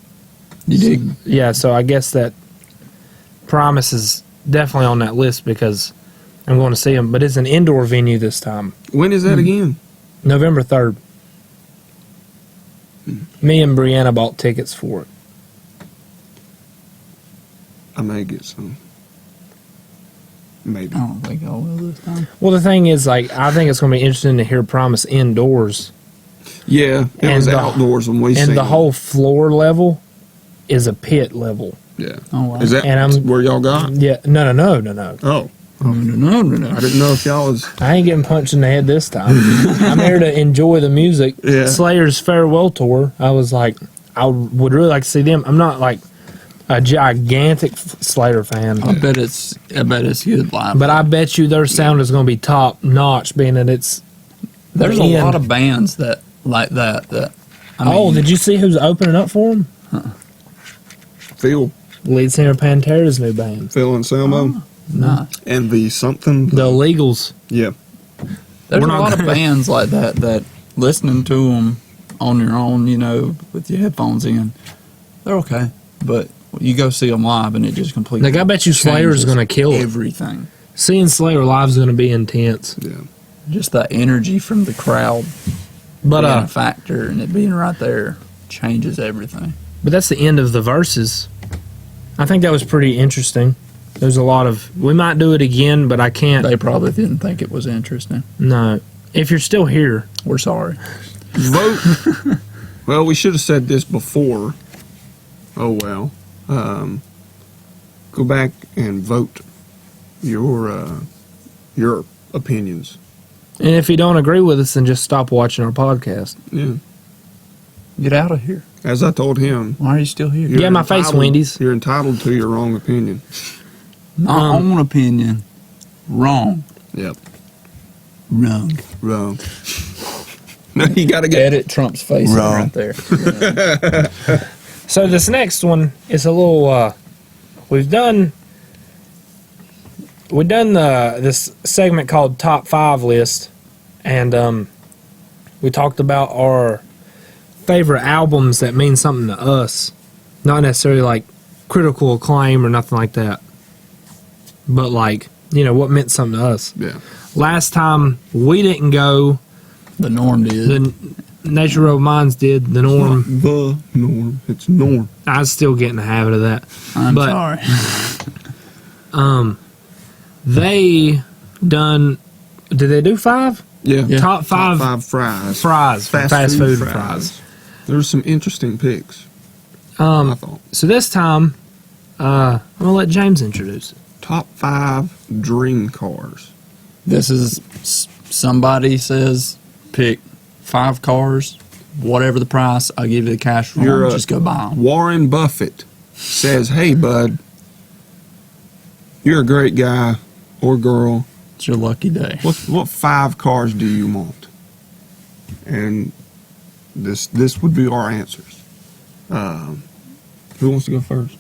You did. Yeah, so I guess that Primus is definitely on that list because I'm going to see them. But it's an indoor venue this time, When is that again? November 3rd. Me and Brianna bought tickets for it. I may get some. Maybe. I don't think I will this time. Well, the thing is, like, I think it's going to be interesting to hear Primus indoors. Yeah, it And was the- outdoors when we seen And the it. whole floor level is a pit level. Yeah. Oh, wow. Is that And I'm- where y'all got? Yeah, no. Oh, No. I didn't know if y'all was. I ain't getting punched in the head this time. I'm here to enjoy the music. Yeah. Slayer's farewell tour. I was like, I would really like to see them. I'm not like a gigantic Slayer fan, I bet it's good live. but I bet you their sound is going to be top notch, being that it's. There's the a end. lot of bands that like that. Did you see who's opening up for them? Phil Lead singer of Pantera's new band, and Selmo. Nah. And the something. the Illegals. Yeah. There's We're a not lot of gonna- bands like that listening to them on your own, with your headphones in, they're okay. But you go see them live, and it just completely. Like, I bet you Slayer's changes going to kill it. everything. Seeing Slayer live is going to be intense. Yeah. Just that energy from the crowd But being a factor, and it being right there changes everything. But that's the end of the verses. I think that was pretty interesting. There's a lot of. We might do it again, but I can't. They probably didn't think it was interesting. No. If you're still here, We're sorry. Vote. Well, we should have said this before. Oh well. Go back and vote your opinions. And if you don't agree with us, then just stop watching our podcast. Yeah. Get out of here. As I told him. Why are you still here? Yeah, my face, Wendy's. You're entitled to your wrong opinion. My own opinion. Wrong. Yep. Wrong. Wrong. No, you gotta get Edit Trump's face Wrong. right there. So this next one is a little. We've done this segment called Top 5 List, and we talked about our favorite albums that mean something to us, not necessarily like critical acclaim or nothing like that, but like, you know, what meant something to us. Yeah. Last time we didn't go, The Norm did. the Nature Road Mines did, the Norm. The norm. It's norm. I was still getting the habit of that. I'm but- sorry. They done. Did they do 5? Yeah. Top five, Top 5 fries. fries, from fast food fries. There were some interesting picks. Um, I thought. So this time, I'm gonna let James introduce it. Top 5 dream cars. This is somebody says pick 5 cars, whatever the price, I'll give you the cash for them, just go buy them. Warren Buffett says, "Hey, bud, you're a great guy or girl. It's your lucky day. What 5 cars do you want?" And this would be our answers. Who wants to go first?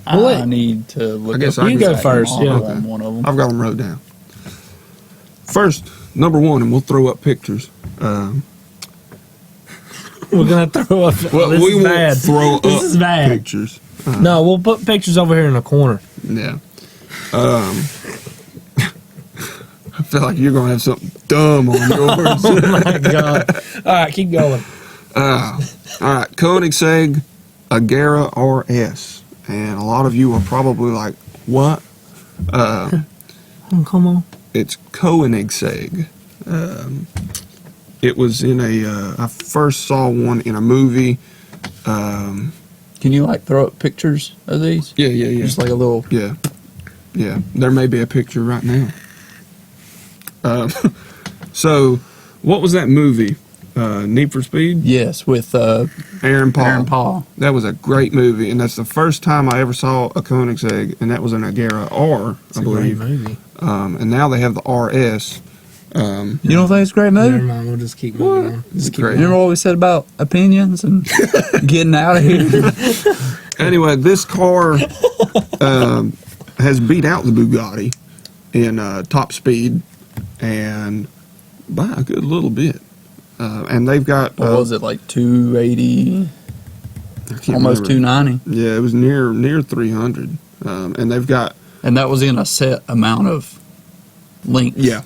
Well, I need to look. I guess up I You can go exact first, model yeah. on one of them. I've got them wrote down. First, number 1, and we'll throw up pictures. We're gonna throw up. Well, this we is won't bad. throw This up is bad. pictures. No, we'll put pictures over here in the corner. Yeah. I feel like you're gonna have something dumb on yours. Oh my god! All right, keep going. All right, Koenigsegg Agera RS, and a lot of you are probably like, "What?" Oh, come on. It's Koenigsegg. It was in I first saw one in a movie. Can you like throw up pictures of these? Yeah. Just like a little. Yeah. There may be a picture right now. So, what was that movie? Need for Speed? Yes, with Aaron Paul. Aaron Paul. That was a great movie, and that's the first time I ever saw a Koenigsegg, and that was an Agera R, It's I a great believe. movie. And now they have the RS. You don't think it's a great Never movie? mind. We'll just keep moving on. Just keep Great. going. Remember what we said about opinions and getting out of here? Anyway, this car has beat out the Bugatti in top speed, and by a good little bit. And they've got What was it, like 280, I can't almost remember. 290? Yeah, it was near 300. And they've got And that was in a set amount of links. yeah.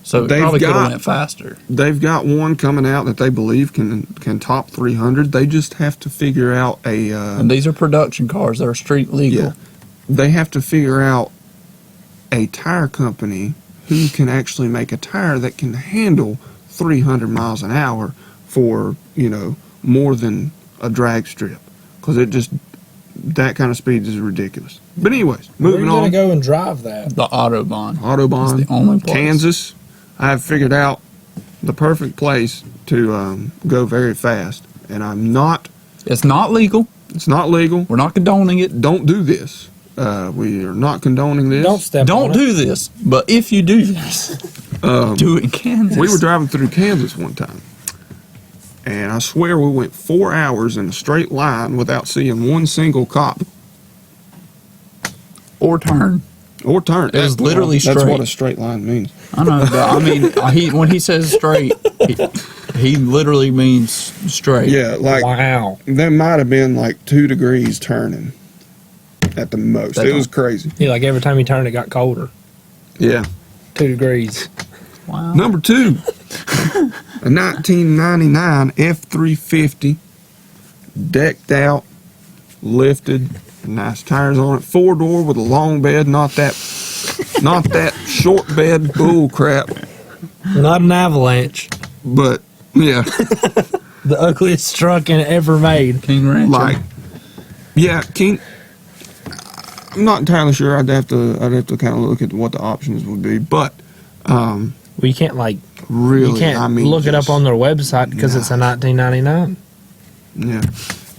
So it They've probably could got- have went faster. They've got one coming out that they believe can top 300. They just have to figure out And these are production cars that are street legal. yeah. They have to figure out a tire company who can actually make a tire that can handle 300 miles an hour for, more than a drag strip. Because that kind of speed is ridiculous. But anyways, Where are moving you gonna on. go and drive that? The Autobahn. Autobahn, It's the only place. Kansas. I have figured out the perfect place to go very fast. And It's not legal. it's not legal. We're not condoning it. Don't do this. We are not condoning this. Don't step. Don't on do this. But if you do this, do it in Kansas. We were driving through Kansas one time, and I swear we went 4 hours in a straight line without seeing one single cop or turn. or turn. It was literally That's straight. what a straight line means. I know, but I mean, when he says straight, he literally means straight. Yeah, it. like Wow. there might have been like 2 degrees turning at the most. That It was crazy. Yeah, like every time you turned, it got colder. Yeah. 2 degrees. Wow. Number 2, a 1999 F350, decked out, lifted, nice tires on it, 4-door with a long bed, not that short bed bull crap. Not an avalanche. But Yeah. The ugliest truck ever made. King Rancher. Like, yeah, King. I'm not entirely sure. I'd have to kind of look at what the options would be, but Well, you can't really, you can't I mean, look it up just- on their website because it's a 1999. Yeah,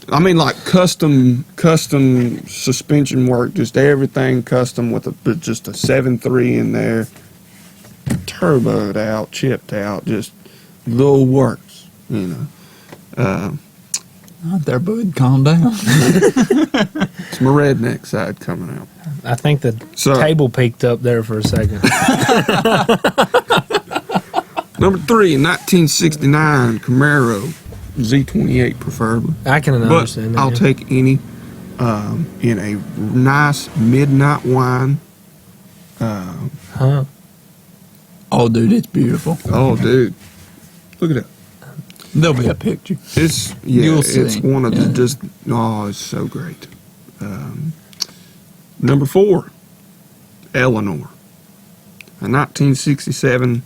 I mean, like custom suspension work, just everything custom with just a 7.3 in there, turboed out, chipped out, just little works, you know. Not there, bud. Calm down. It's my redneck side coming out. I think the So- table peaked up there for a second. Number 3, 1969 Camaro Z28 preferably. I can But understand that. I'll yeah. take any in a nice midnight wine. Huh? Oh, dude, it's beautiful. Oh, dude, look at that! There'll be a picture. It's You'll it's see. one of Yeah. the just it's so great. Number 4, Eleanor, a 1967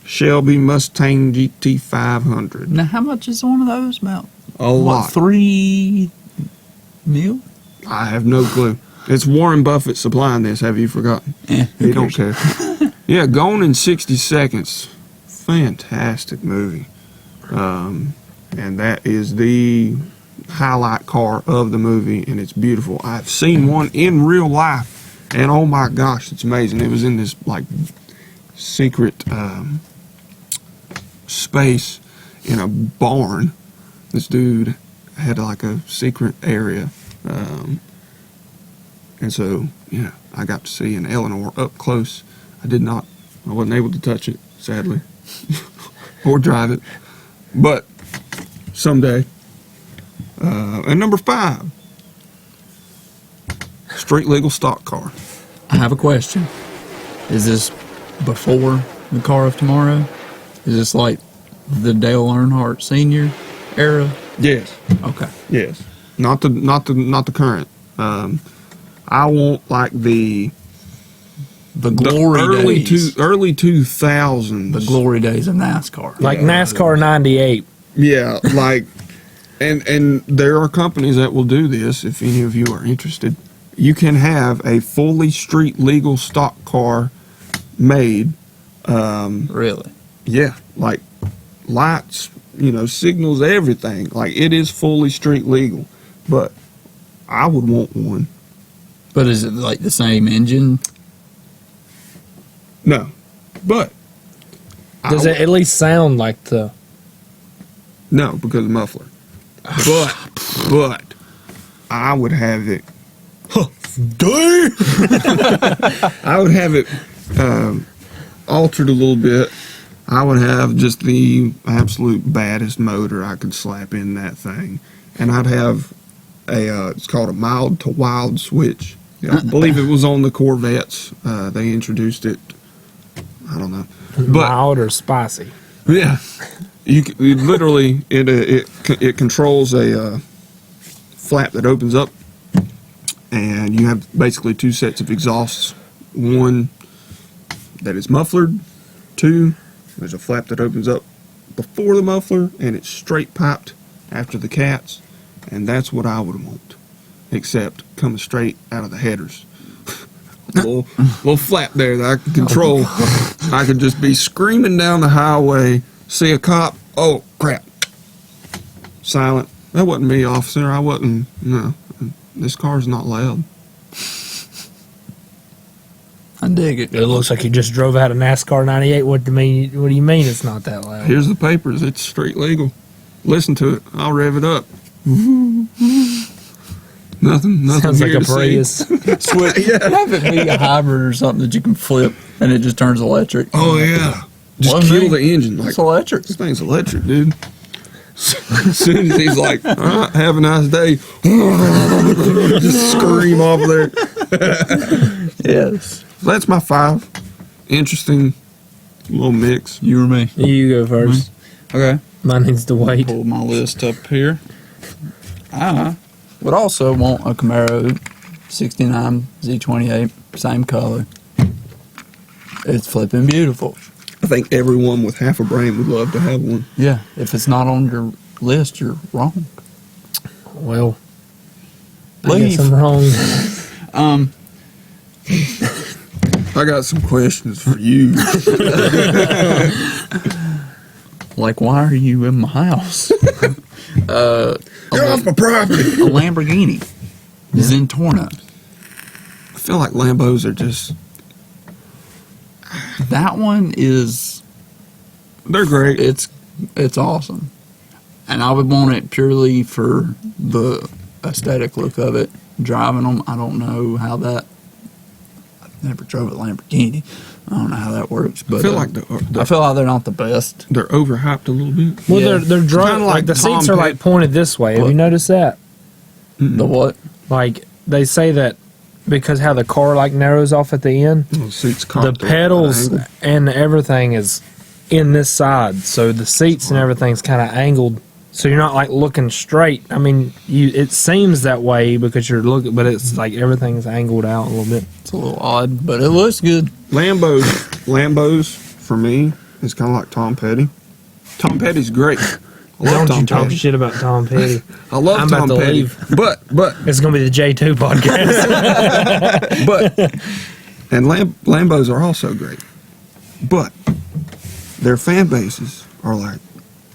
Shelby Mustang GT 500. Now, how much is one of those? About A lot. $3 million? I have no clue. It's Warren Buffett supplying this. Have you forgotten? He don't care. Yeah, Gone in 60 Seconds. Fantastic movie. And that is the highlight car of the movie, and it's beautiful. I've seen one in real life, and oh my gosh, it's amazing. It was in this like secret space in a barn. This dude had like a secret area. And so, yeah, I got to see an Eleanor up close. I wasn't able to touch it, sadly, or drive it, but someday. And number 5, street legal stock car. I have a question. Is this before the car of tomorrow? Is this like the Dale Earnhardt Sr. era? Yes, Okay. yes. Not the current. I want like the Glory early days. early 2000s. The glory days of NASCAR. Like NASCAR 98. Yeah, like, and there are companies that will do this. If any of you are interested, you can have a fully street legal stock car made. Really? Yeah, like lights, signals, everything. Like it is fully street legal. But I would want one. But is it like the same engine? No, but Does it at least sound like the? No, because of muffler. But I would have it. I would have it altered a little bit. I would have just the absolute baddest motor I could slap in that thing, and I'd have it's called a mild to wild switch. I believe it was on the Corvettes. They introduced it. I don't know, but Mild or spicy? yeah, it literally it controls a flap that opens up, and you have basically 2 sets of exhausts. One that is mufflered. 2, there's a flap that opens up before the muffler, and it's straight piped after the cats, and that's what I would want, except coming straight out of the headers. little flap there that I could control. I could just be screaming down the highway, see a cop, oh crap, silent. That wasn't me, officer. I wasn't. No, this car's not loud. I dig it. It looks like you just drove out of NASCAR 98. What do you mean it's not that loud? Here's the papers. It's street legal. Listen to it. I'll rev it up. Nothing Sounds like here a to see. Prius. Switch. Have it be a hybrid or something that you can flip and it just turns electric. Oh yeah, just Well, kill man, the engine. Like It's electric. this thing's electric, dude. As soon as he's like, "All right, have a nice day," just scream off there. Yes. That's my 5. Interesting little mix. You or me? You go first. Okay. Mine needs to wait. Pull my list up here. I would also want a Camaro 69 Z28, same color. It's flipping beautiful. think everyone with half a brain would love to have one. Yeah, if it's not on your list, you're wrong. Well, I Leave. guess I'm wrong. I got some questions for you. Like, why are you in my house? Get off my property. A Lamborghini. Zentorno. I feel like Lambos are just, That one is, they're great. it's awesome. And I would want it purely for the aesthetic look of it. Driving them, I don't know how that, I've never drove a Lamborghini. I don't know how that works, but I feel like I feel like they're not the best. they're overhyped a little bit. Well, Yeah. they're drunk. Kinda Like like the Tom seats are like Petty. pointed this way. Have What? you noticed that? The what? Like they say that because how the car like narrows off at the end, The seats the cocked at pedals an angle. and everything is in this side, so the seats and everything's kind of angled, so you're not like looking straight. I mean, it seems that way because you're looking, but it's like everything's angled out a little bit. It's a little odd, but it looks good. Lambos for me is kind of like Tom Petty. Tom Petty's great. I love Don't Tom you talk Petty. shit about Tom Petty? I love I'm Tom about to Petty. leave. But It's gonna be the J2 podcast. and Lambos are also great. But their fan bases are like,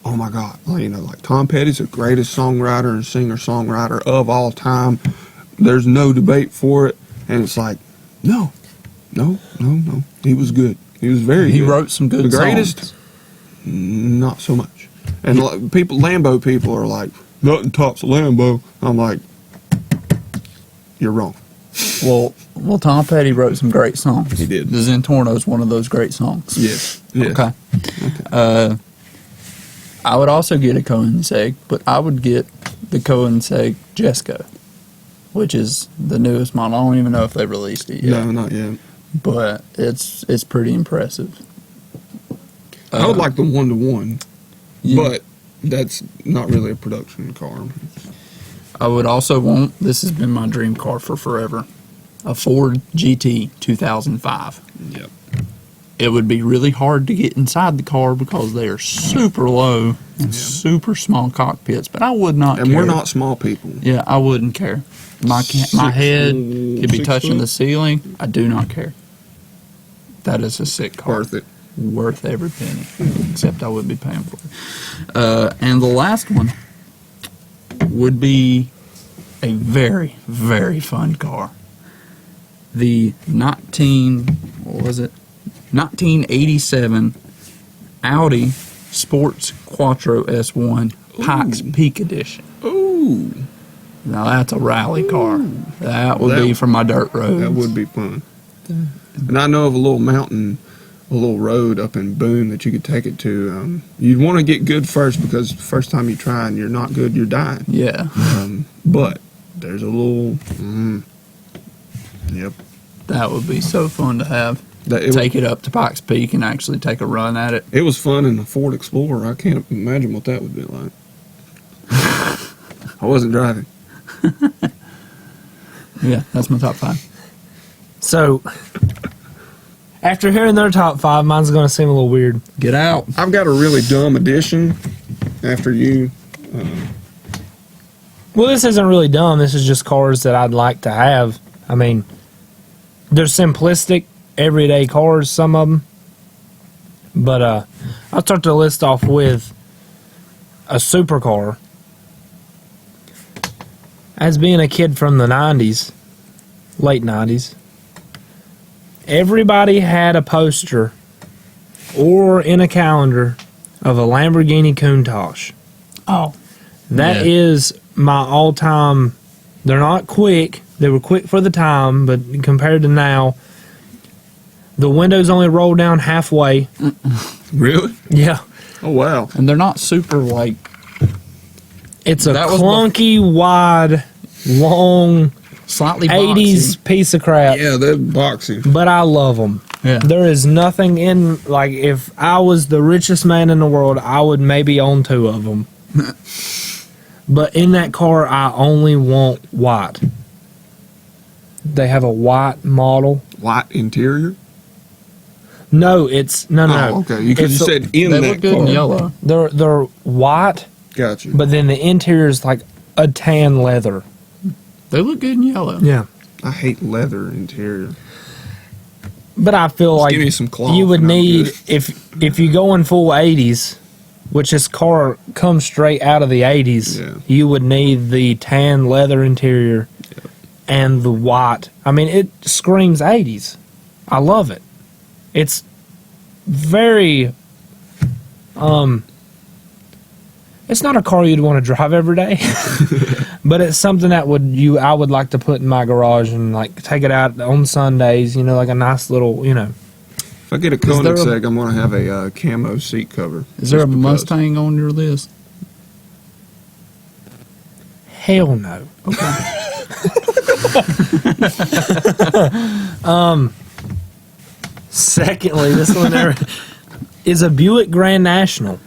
oh my God, well, you know, like Tom Petty's the greatest songwriter and singer-songwriter of all time. There's no debate for it. And it's like, no. He was good. He was very He good. wrote some good The greatest, songs. not so much. And Lambo people are like, nothing tops a Lambo. I'm like, you're wrong. Well, Tom Petty wrote some great songs. He did. The Zentorno is one of those great songs. Yes. Okay. I would also get a Koenigsegg, but I would get the Koenigsegg Jesko, which is the newest model. I don't even know if they released it yet, No, not yet. but it's pretty impressive. I would like the 1-to-1, Yeah. but that's not really a production car. I would also want, this has been my dream car for forever, a Ford GT 2005. Yep. It would be really hard to get inside the car because they are super low and super small cockpits, but I would not And care. we're not small people. Yeah, I wouldn't care. My head could be 6 touching foot? the ceiling. I do not care. That is a sick car. Worth it. Worth every penny. Except I would be paying for it. And the last one would be a very, very fun car. The 1987 Audi Sports Quattro S1 Pikes Peak Edition. Ooh, Now that's a rally car. That would That- be for my dirt roads. that would be fun. And I know of a little mountain, a little road up in Boone that you could take it to. You'd want to get good first because the first time you try and you're not good, you're dying. Yeah, But there's a little, yep. that would be so fun to have. It Take it up to Pikes Peak and actually take a run at it. was fun in the Ford Explorer. I can't imagine what that would be like. I wasn't driving. Yeah, that's my top 5. So, after hearing their top 5, mine's going to seem a little weird. Get out. I've got a really dumb addition after you. Well, this isn't really dumb. This is just cars that I'd like to have. I mean, they're simplistic, everyday cars, some of them. But I'll start the list off with a supercar. As being a kid from the 90s, late 90s, everybody had a poster or in a calendar of a Lamborghini Countach. Oh. That Yeah. is my all-time. They're not quick. They were quick for the time, but compared to now, the windows only roll down halfway. Really? Yeah, Oh, wow. And they're not super, like, it's a That was clunky, wide, long slightly 80s boxy. piece of crap. Yeah, they're boxy. But I love them. Yeah. There is nothing in, like, if I was the richest man in the world, I would maybe own 2 of them. But in that car, I only want white. They have a white model. White interior. No, it's no. Oh, okay. Because you said in They that look good car. in yellow. They're white, Got you. but then the interior is like a tan leather. They look good in yellow. Yeah. I hate leather interior. But I feel Just like give me some cloth you would and I'm need good. if you go in full 80s, which this car comes straight out of the 80s, Yeah. you would need the tan leather interior and the white. I mean, it screams 80s. I love it. It's very it's not a car you'd want to drive every day, but it's something that I would like to put in my garage and like take it out on Sundays. You know, like a nice little, you know. If I get a there a- Koenigsegg, I'm going to have a camo seat cover. Is there a Just because. Mustang on your list? Hell no. Secondly, this one there is a Buick Grand National.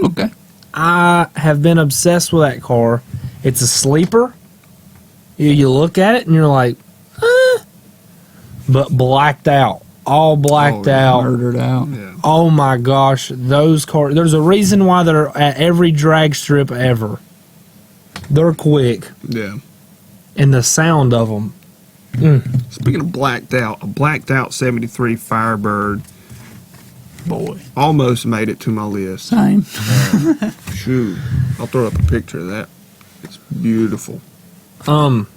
Okay. I have been obsessed with that car. It's a sleeper. You look at it and you're like, but blacked out. All blacked Oh, yeah. out. Murdered out. Yeah. Oh my gosh, those cars. There's a reason why they're at every drag strip ever. They're quick, Yeah. and the sound of them. Speaking of blacked out, a blacked out 73 Firebird Boy. almost made it to my list. Same. Shoot. I'll throw up a picture of that. It's beautiful. Um,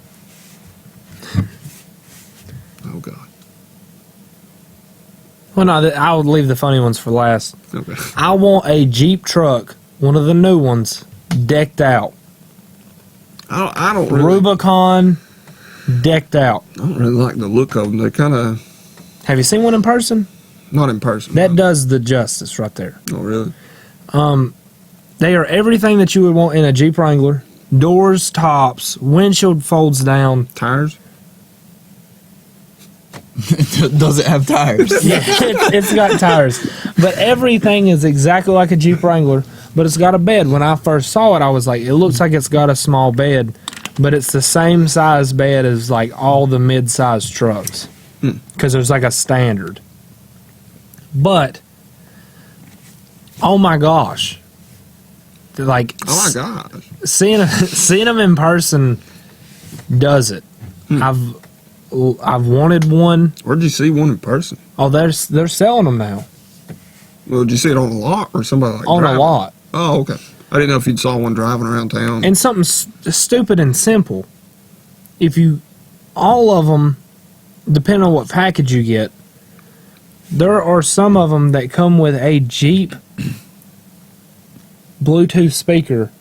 Oh, God. well, no, I would leave the funny ones for last. Okay. I want a Jeep truck, one of the new ones, decked out. I don't really, Rubicon, decked out. I don't really like the look of them. They kind of, Have you seen one in person? not in person. That no. does the justice right there. Oh, really? They are everything that you would want in a Jeep Wrangler. Doors, tops, windshield folds down. Tires? Does it have tires? Yeah, it's got tires. But everything is exactly like a Jeep Wrangler, but it's got a bed. When I first saw it, I was like, it looks like it's got a small bed, but it's the same size bed as like all the mid-sized trucks. Because there's like a standard. But, oh my gosh. Like, Oh, my gosh. seeing them in person does it. I've wanted one. Where'd you see one in person? Oh, they're selling them now Well, did you see it on a lot or somebody like on driving? a lot. Oh, okay. I didn't know if you saw one driving around town. And something stupid and simple. If you, all of them, depending on what package you get, there are some of them that come with a Jeep Bluetooth speaker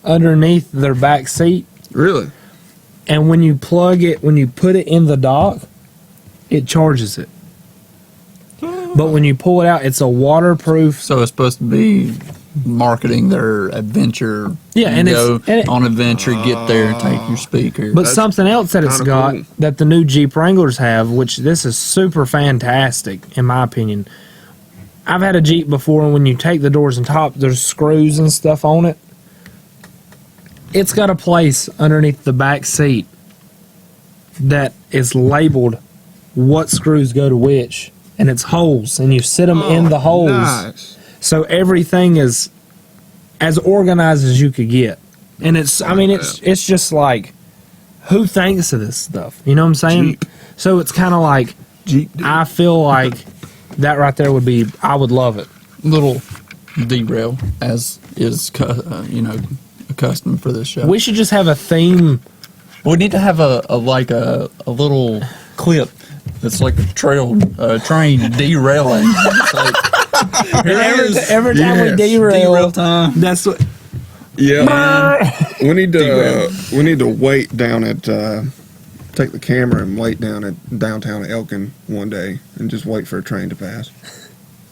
underneath their back seat. Really? And when you plug it, when you put it in the dock, it charges it. But when you pull it out, it's a waterproof. So it's supposed to be marketing their adventure. Yeah, and go it's on adventure, get there, take your speaker. But That's something else that it's kinda got cool. that the new Jeep Wranglers have, which this is super fantastic in my opinion. I've had a Jeep before, and when you take the doors and top, there's screws and stuff on it. It's got a place underneath the back seat that is labeled what screws go to which, and it's holes, and you sit them in the holes. Nice. So everything is as organized as you could get. And it's just like, who thinks of this stuff? You know what I'm saying? Jeep. So it's kind of like, Jeep. I feel like that right there would be, I would love it. Little derail, as is accustomed for this show. We should just have a theme. We need to have a little clip that's like a train derailing. It's like, Every time we Yes. derail, time. that's what. Yeah. we need to wait down at take the camera and wait down at downtown Elkin one day and just wait for a train to pass.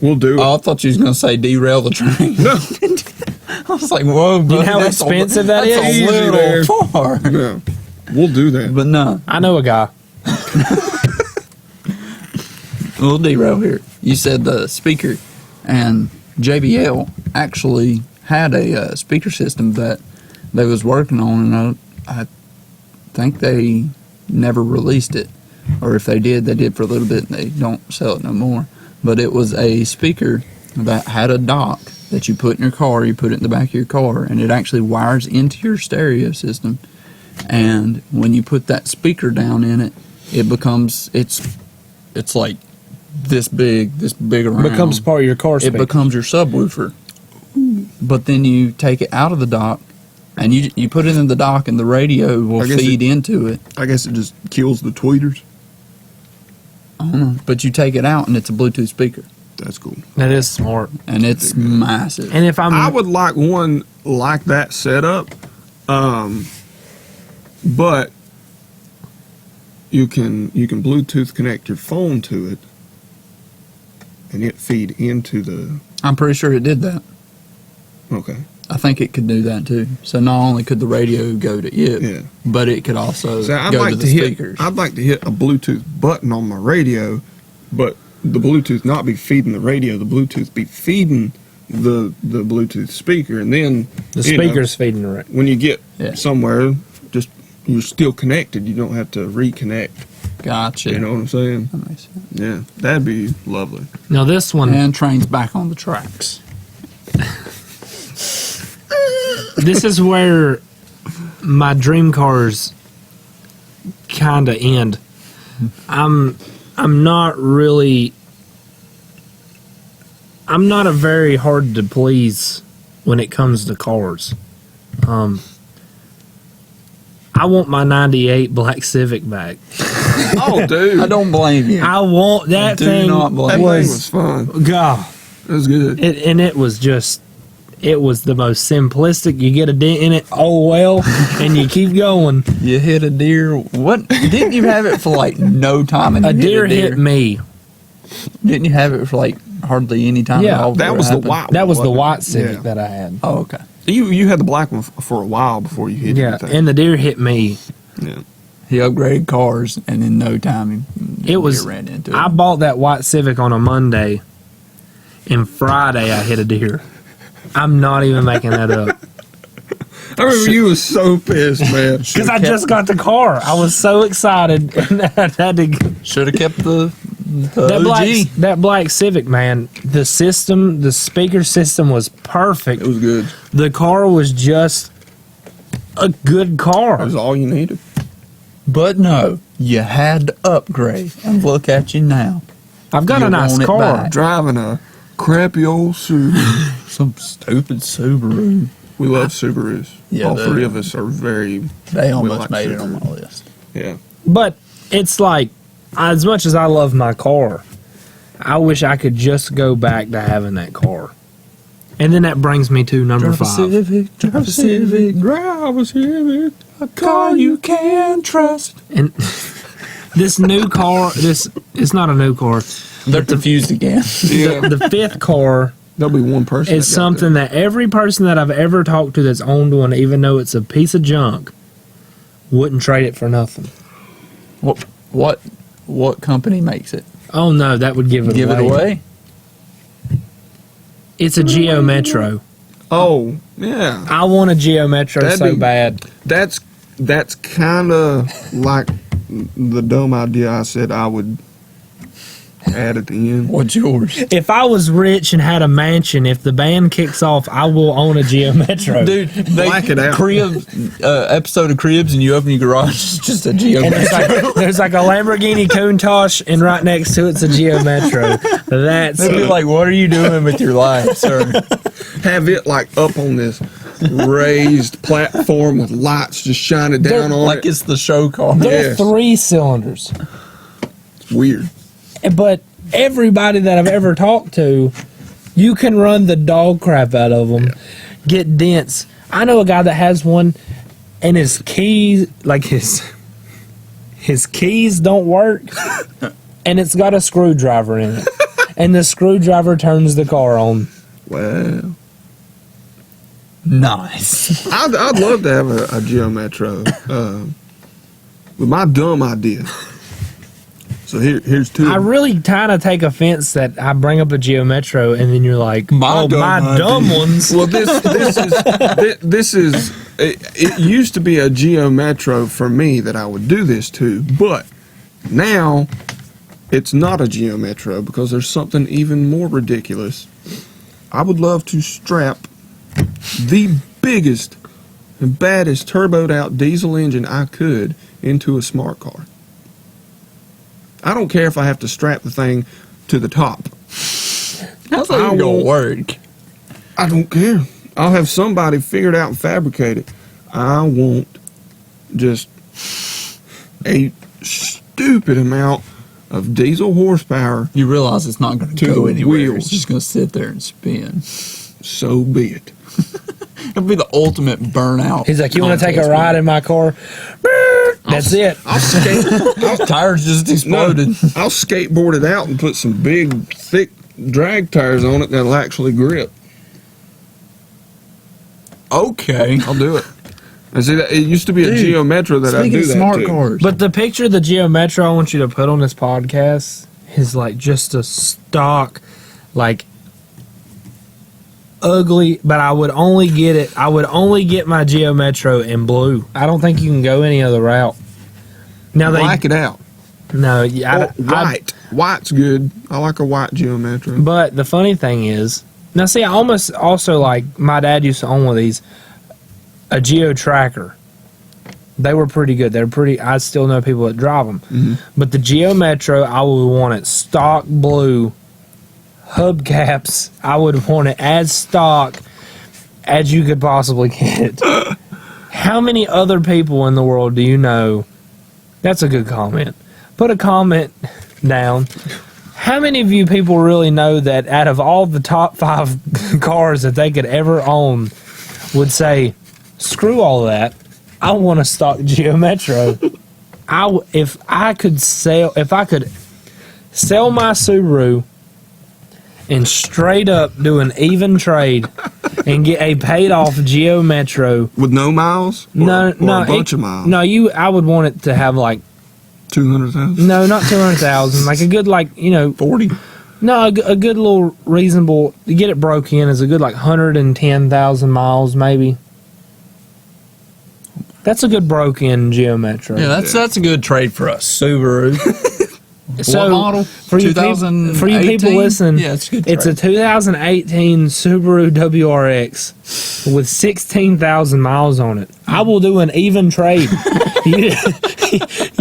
We'll do it. Oh, I thought you was gonna say derail the train. No. I was like, whoa, bro, You know how that's expensive that that's is? a little There. far. No. We'll do that. But no, I know a guy. we'll derail here. You said the speaker, and JBL actually had a speaker system that they was working on, and I think they never released it, or if they did for a little bit, and they don't sell it no more. but it was a speaker that had a dock that you put in your car. You put it in the back of your car, and it actually wires into your stereo system. And when you put that speaker down in it, it becomes it's like this big around. Becomes part of your car It speaker. becomes your subwoofer. But then you take it out of the dock, and you put it in the dock, and the radio will I guess feed into it. I guess it just kills the tweeters. I don't know. But you take it out, and it's a Bluetooth speaker, That's cool. That is smart. and it's massive. And if I would like one like that setup, but you can Bluetooth connect your phone to it, and it feed into the. I'm pretty sure it did that. Okay. I think it could do that too. So not only could the radio go to it, Yeah. but it could also So I'd go like to to the hit. speakers. I'd like to hit a Bluetooth button on my radio, but the Bluetooth not be feeding the radio. The Bluetooth be feeding the Bluetooth speaker, and then the you know, speaker's feeding the radio. when you get Yeah. somewhere, just you're still connected. You don't have to reconnect. Gotcha. You know what I'm saying? That makes sense. Yeah, that'd be lovely. Now this one, And trains back on the tracks. this is where my dream cars kind of end. I'm not really. I'm not a very hard to please when it comes to cars. I want my '98 black Civic back. Oh, dude, I don't blame you. I want that Do thing. not blame that you. thing was fun. God, It was good. it was just. It was the most simplistic. You get a dent in it, oh well, and you keep going. You hit a deer. What? Didn't you have it for like no time? And A you deer hit me. Didn't you have it for like hardly any time Yeah, at all? That before it was the happened? white. That was the wasn't it? white Civic Yeah. that I had. Oh, okay. You had the black one for a while before you hit Yeah, anything. and the deer hit me. Yeah. He upgraded cars, and in no time, he It was. ran into it. I bought that white Civic on a Monday, and Friday I hit a deer. I'm not even making that up I remember you was so pissed, man. because I just got the car. I was so excited, and I had to. Should have kept the That black Civic, man. The system, the speaker system was perfect. It was good. The car was just a good That car. was all you needed. But no, you had to upgrade. And look at you now. I've got You a nice want it car. back. Driving a crappy old Subaru. Some stupid Subaru. We love Subarus. Yeah, all they- three of us are very. They almost like made it on Subaru. my list. Yeah. But it's like, as much as I love my car, I wish I could just go back to having that car. And then that brings me to number 5. Civic, drive a Civic, Drive a Civic. a car you can trust. And this new car, it's not a new car. They're confused again. Yeah. The 5th car There'll be one person. is that got something that every person that I've ever talked to that's owned one, even though it's a piece of junk, wouldn't trade it for nothing. What company makes it? Oh no, that would give it Give away. it away? It's a Geo Metro. that. Oh, yeah. I want a Geo Metro That'd so be- bad. That's kind of like the dumb idea I said I would add at the end. What's yours? If I was rich and had a mansion, if the band kicks off, I will own a Geo Metro. Dude, Black it out. Cribs, episode of Cribs, and you open your garage, it's just a Geo And Metro. there's like a Lamborghini Countach, and right next to it's a Geo Metro. That's They'd be like, what are you doing with your life, sir? Have it like up on this raised platform with lights just shining down on Like it. it's the show car. they're Yes. 3 cylinders. It's weird. But everybody that I've ever talked to, you can run the dog crap out of them, get dents. I know a guy that has one, and his keys, like his keys don't work, and it's got a screwdriver in it, and the screwdriver turns the car on. Wow. Nice. I'd love to have a Geo Metro. With my dumb idea. So here's two. I really kind of take offense that I bring up a Geo Metro, and then you're like, My "Oh, dumb my idea." dumb ones." Well, this is. It used to be a Geo Metro for me that I would do this to, but now it's not a Geo Metro because there's something even more ridiculous. I would love to strap the biggest and baddest turboed out diesel engine I could into a smart car. I don't care if I have to strap the thing to the top. How's that even gonna work? I don't care. I'll have somebody figure it out and fabricate it. I want just a stupid amount of diesel horsepower. You realize it's not going To to go the anywhere. wheels. It's just going to sit there and spin. So be it. It'll be the ultimate burnout. He's like, you want to take a ride in my car? That's it. I'll skate. Tires just No, exploded. I'll skateboard it out and put some big, thick drag tires on it that'll actually grip. Okay. I'll do it. And see, it used to be a Dude, Geo Metro that I Speaking do of that smart to. cars. But the picture of the Geo Metro I want you to put on this podcast is like just a stock, like ugly. But I would only get it. I would only get my Geo Metro in blue. I don't think you can go any other route. Now Black it out. no, yeah, White. White's good. I like a white Geo Metro. But the funny thing is, now see, I almost also like my dad used to own one of these, a Geo Tracker. They were pretty good. They're pretty. I still know people that drive them. Mm-hmm. But the Geo Metro, I would want it stock blue, hubcaps. I would want it as stock as you could possibly get it. How many other people in the world do you know? That's a good comment. Put a comment down. How many of you people really know that out of all the top 5 cars that they could ever own would say, screw all that, I want a stock Geo Metro. If I could sell my Subaru and straight up do an even trade and get a paid off Geo Metro. With no miles? Or a bunch of miles? No, I would want it to have like 200,000? no, not 200,000. Like a good 40? No, a good little reasonable to get it broke in is a good 110,000 miles maybe. That's a good broke in Geo Metro. Yeah, that's a good trade for us. Subaru. So what model? for you people listening, yeah, it's a good it's a trade. 2018 Subaru WRX with 16,000 miles on it. I will do an even trade.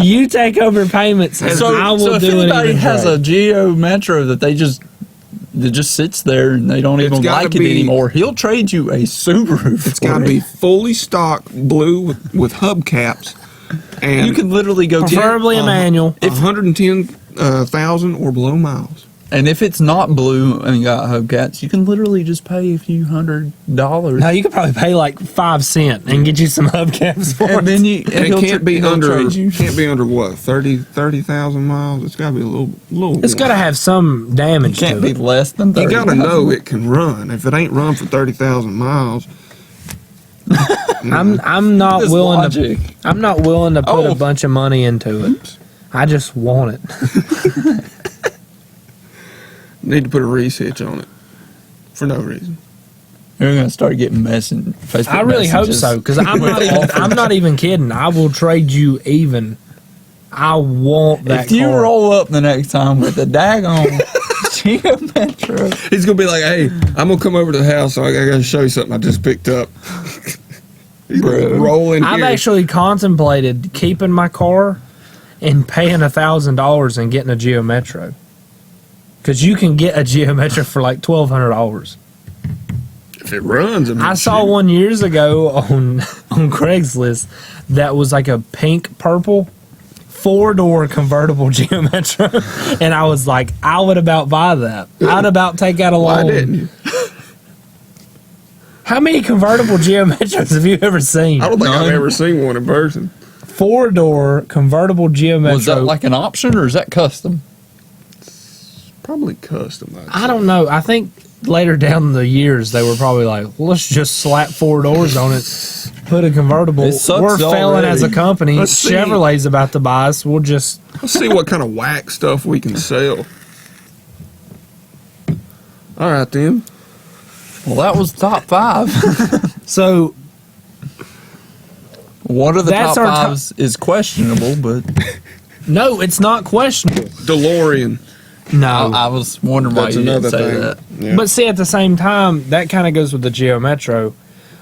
you take over payments, and I will if do an anybody even has trade. a Geo Metro that just sits there and they don't even gotta like it be- anymore, he'll trade you a Subaru. It's got to be fully stock blue with hubcaps. And You can literally go Preferably a manual. 110,000 or below miles. and if it's not blue and got hubcaps, you can literally just pay a few $100. No, you could probably pay 5 cents and get you some hubcaps for And it. then And it he'll can't be he'll under trade you. what 30,000 miles. It's got to be a little. It's got to have some damage Can't to be it. less than 30. You got to know it can run. If it ain't run for 30,000 miles, I'm not This willing logic. to. I'm not willing to put Oh. a bunch of money into it. I just want it. need to put a research on it for no reason. You're gonna start getting Facebook I really hope messages. so because I'm not even kidding. I will trade you even. I want that If you car. roll up the next time with a daggone Geo Metro, He's gonna be like, "Hey, I'm gonna come over to the house. So I gotta show you something I just picked up." He's gonna roll in I've here. actually contemplated keeping my car and paying $1,000 and getting a Geo Metro. Because you can get a Geo Metro for $1,200. If it runs, I saw one years ago on Craigslist that was like a pink purple 4-door convertible Geo Metro, and I was like, I would about buy that. I'd about take out a loan. Why didn't you? How many convertible Geo Metros have you ever seen? I don't think I've None. ever seen one in person. 4-door convertible Geo Metro. was that like an option or is that custom? Probably custom. I don't know. I think later down the years they were probably like, let's just slap 4 doors on it, put a convertible. It sucks We're failing already. as a company. Let's see. Chevrolet's about to buy us. We'll just Let's see what kind of whack stuff we can sell. All right then. Well, that was top 5. so One of the That's top our top- 5s is questionable, but No, it's not questionable. DeLorean. No. I was wondering why That's you didn't another say thing. that. Yeah. But see, at the same time, that kind of goes with the Geo Metro.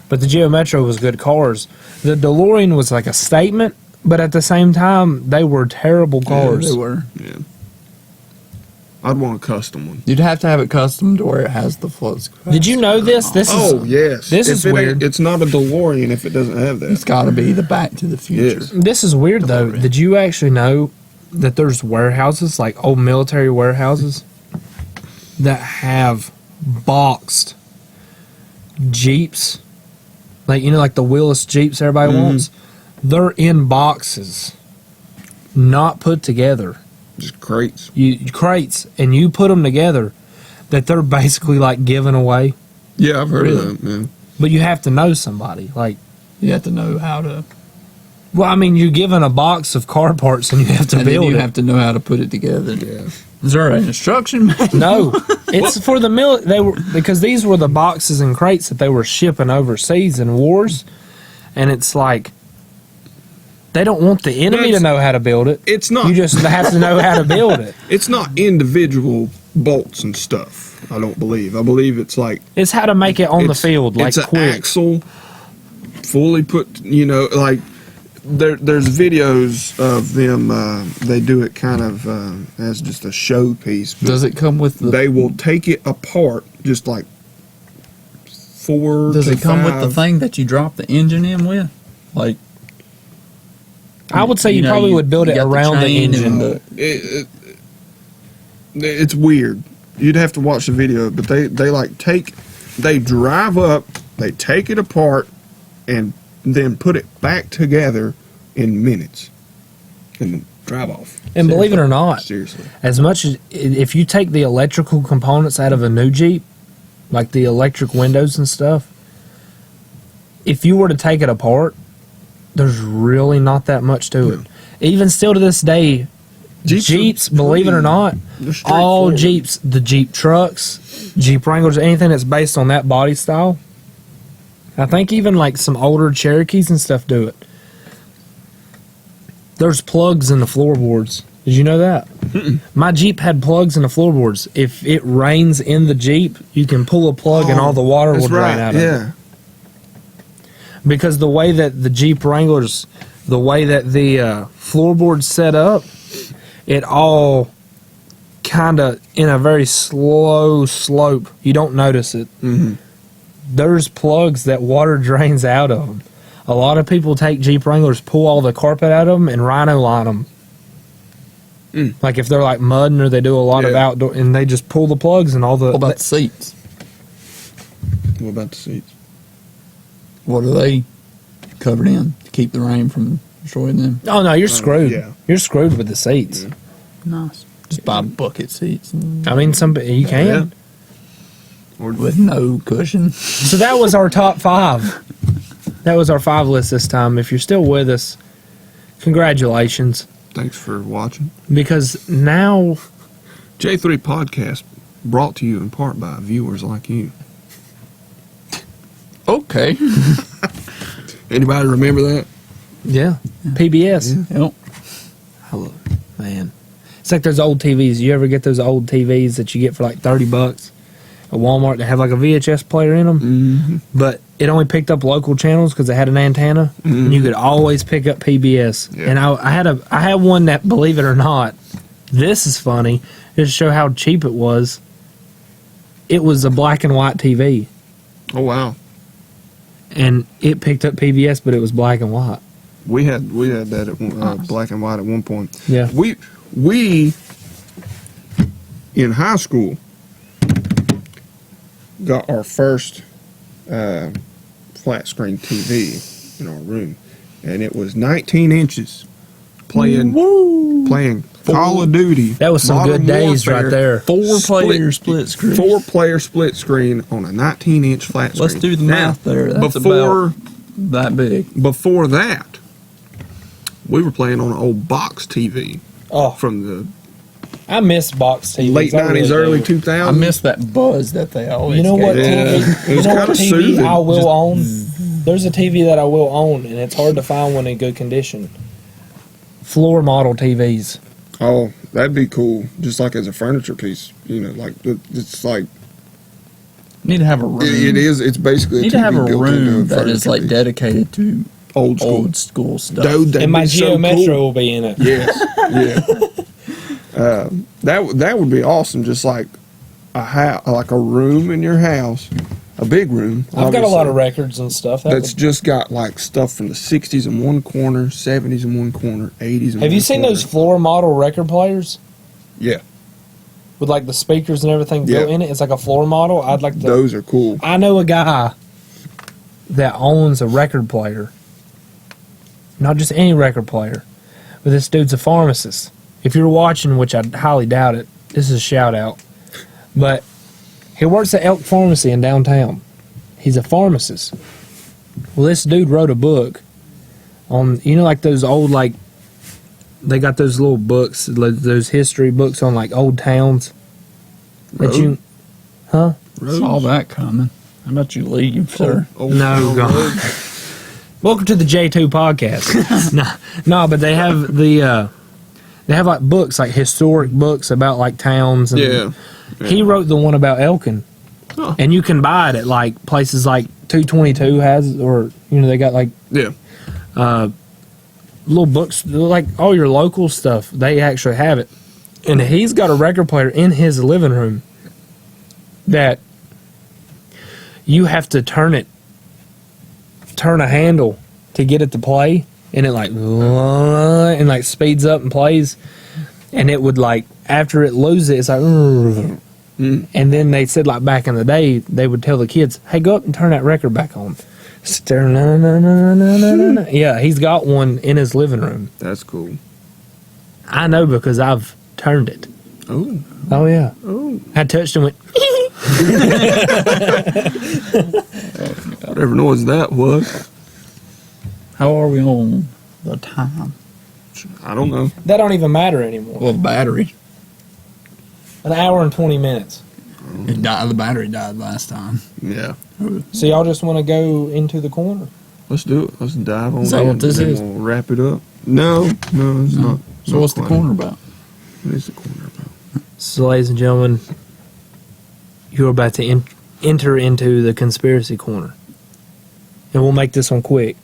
But the Geo Metro was good cars. The DeLorean was like a statement, but at the same time, they were terrible cars. Yeah, they were. Yeah. I'd want a custom one. You'd have to have it custom to where it has the flux. Did you know this? This Oh, is yes. this If is it ain't- weird. It's not a DeLorean if it doesn't have It's that. got to be the Back to the Future. Yes. this is weird though. DeLorean. Did you actually know that there's warehouses, like old military warehouses, that have boxed Jeeps, like like the Willis Jeeps everybody wants? They're in boxes, not put together. Just crates. You crates, and you put them together. That they're basically like giving away, Yeah, I've heard Really? of that, man. but you have to know somebody. Like, You have to know how to, well, I mean, you're given a box of car parts, and you have to and then build you it. have to know how to put it together. Yeah. Is there an instruction manual? No, it's for the They were because these were the boxes and crates that they were shipping overseas in wars, and it's like they don't want the enemy to That's- know how to build it. It's not. You just have to know how to build it. It's not individual bolts and stuff. I don't believe. I believe it's like It's how to make it on the it's- field, like it's an quick. axle, fully put. Like there's videos of them. They do it kind of as just a showpiece. But Does it come with the? they will take it apart, just like four. Does to it come with the five. thing that you drop the engine in with? Like, I would say you know, probably would build you it got around the chain and engine. It's weird. You'd have to watch the video, but they they drive up, they take it apart, and then put it back together in minutes, and then drive off. And believe it or not, Seriously, as much as if you take the electrical components out of a new Jeep, like the electric windows and stuff, if you were to take it apart, there's really not that much to it. Even still to this day, Jeeps, are believe it or not, they're all straightforward. Jeeps, the Jeep trucks, Jeep Wranglers, anything that's based on that body style. I think even like some older Cherokees and stuff do it. There's plugs in the floorboards. Did you know that? My Jeep had plugs in the floorboards. If it rains in the Jeep, you can pull a plug and all the water will That's drain right. out of it. Yeah, Because the way that the Jeep Wranglers, the way that the floorboard's set up, it all kind of in a very slow slope. You don't notice it. Mhm. There's plugs that water drains out of them. A lot of people take Jeep Wranglers, pull all the carpet out of them, and rhino line them. Like if they're like mudding or they do a lot of Yeah. outdoor, and they just pull the plugs and all the. what about the seats? what about the seats? What are they covered in to keep the rain from destroying them? Oh no, you're screwed. yeah. You're screwed with the seats. Yeah. Nice. Just buy bucket seats I mean, you can. Yeah. Or with no cushion. So that was our top 5. That was our 5 list this time. If you're still with us, congratulations. thanks for watching. Because now, J3 Podcast brought to you in part by viewers like you. Okay. Anybody remember that? yeah, PBS. Yep. I love it, man. It's like those old TVs. You ever get those old TVs that you get for like $30 at Walmart that have like a VHS player in them? Mm-hmm. But it only picked up local channels because it had an antenna, and you could always pick up PBS. Yeah. And I had one that, believe it or not, this is funny, just to show how cheap it was. It was a black and white TV, Oh wow, and it picked up PBS, but it was black and white. we had that at one, black and white at one point. Yeah. We in high school got our first flat screen TV in our room, and it was 19 inches, playing Call of Duty. That was some Modern good days Warfare, right there. 4-player split screen. 4-player split screen on a 19-inch flat screen. Let's do the math there. That's before about that big. before that, we were playing on an old box TV Oh, from the I miss box TVs. late I really 90s, do. early I 2000s. miss that buzz that they always You know what gave. Yeah. TV? It You was know what kinda TV soothing. I will own? There's a TV that I will own, and it's hard to find one in good condition. floor model TVs. Oh, that'd be cool. Just like as a furniture piece, like it's like Need to have a room. it is. It's basically Need a to have a TV built into room that is furniture like piece. dedicated to old school. stuff. Dude, that'd And my be so Geo Metro cool. will be in it. Yes, yeah. That would be awesome. Just like like a room in your house, a big room. I've got a lot obviously, of records and stuff. that's just got like stuff from the 60s in one corner, 70s in one corner, 80s in Have one you seen corner. those floor model record players Yeah, with like the speakers and everything built Yeah. in it? It's like a floor model. I'd like to. those are cool. I know a guy that owns a record player. Not just any record player, but this dude's a pharmacist. If you're watching, which I highly doubt it, this is a shout out. But he works at Elk Pharmacy in downtown. He's a pharmacist. Well, this dude wrote a book on, like those old, like, they got those little books, those history books on like old towns. That you, huh? Saw that coming. How about you leave, sir? Old No, Town God. Road. Welcome to the J2 podcast. no, but they have they have like books, like historic books about like towns. And Yeah. He wrote the one about Elkin, Huh. and you can buy it at like places like 222 has, or they got like Yeah. little books, like all your local stuff. They actually have it, and he's got a record player in his living room that you have to turn a handle to get it to play, and it like speeds up and plays, and it would like after it loses it, it's like and then they said like back in the day they would tell the kids, hey, go up and turn that record back on. Yeah, he's got one in his living room. That's cool. I know because I've turned it. Oh. Oh yeah, Oh. I touched and went Whatever noise that was. How are we on the time? I don't know. that don't even matter anymore. Well, battery. An hour and 20 minutes. It died. The battery died last time. Yeah. So y'all just want to go into the corner? Let's do it. Let's dive on Is that in, what this and is? We'll wrap it up. No, it's not. So not what's the quite. corner about? What is the corner about? So, ladies and gentlemen, you're about to enter into the conspiracy corner. And we'll make this one quick,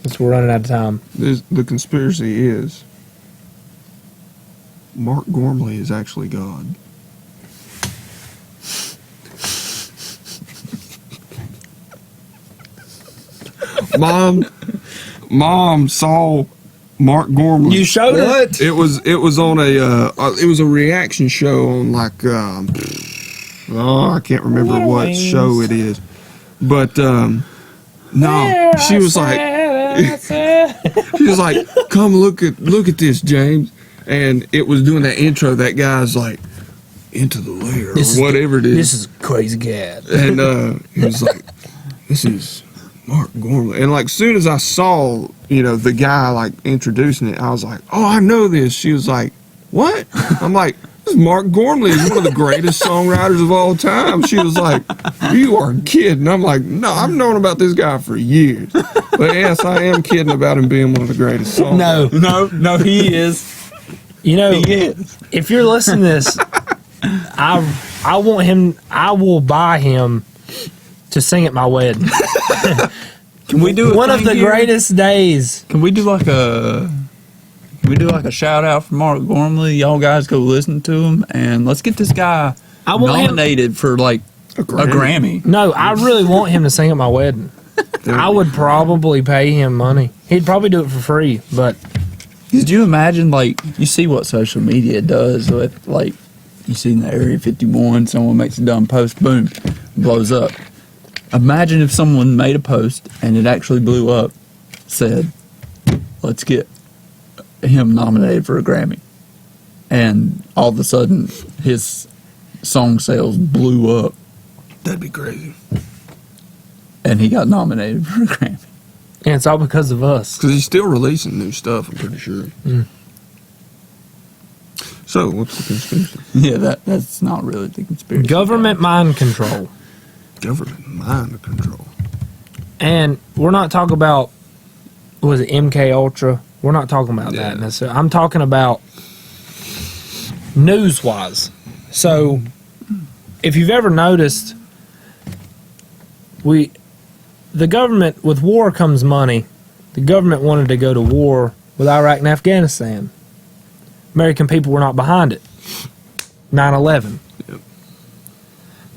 since we're running out of time. The conspiracy is Mark Gormley is actually God. Mom saw Mark Gormley. You showed her? What? It was on a reaction show on like I can't remember what Rivalries. show it is, but no, she was like come look at this, James, and it was doing that intro. That guy's like into the lair or whatever it is. This is crazy cat. And he was like, this is Mark Gormley. And like soon as I saw, the guy like introducing it, I was like, oh, I know this. She was like, what? I'm like, this is Mark Gormley. He's one of the greatest songwriters of all time. She was like, you are kidding. I'm like, no, I've known about this guy for years. But yes, I am kidding about him being one of the greatest songwriters. No, he is. He is. If you're listening to this, I want him. I will buy him to sing at my wedding. Can we do One of the greatest days. Can we do like a shout out for Mark Gormley? Y'all guys go listen to him, and let's get this guy I want him. nominated for like a Grammy. No, I really want him to sing at my wedding. I would probably pay him money. He'd probably do it for free, but Could you imagine, like, you see what social media does with, like, you see in the Area 51, someone makes a dumb post, boom, blows up. Imagine if someone made a post and it actually blew up, said, let's get him nominated for a Grammy. And all of a sudden, his song sales blew up That'd be crazy. and he got nominated for a Grammy. and it's all because of us. Because he's still releasing new stuff, I'm pretty sure. Mm. So, what's the conspiracy? Yeah, that's not really the conspiracy. Government mind control. Government mind control. And we're not talking about, was it MK Ultra? We're not talking about Yeah. that necessarily. I'm talking about news-wise. So, if you've ever noticed, the government, with war comes money. The government wanted to go to war with Iraq and Afghanistan. American people were not behind it. 9/11. Yep.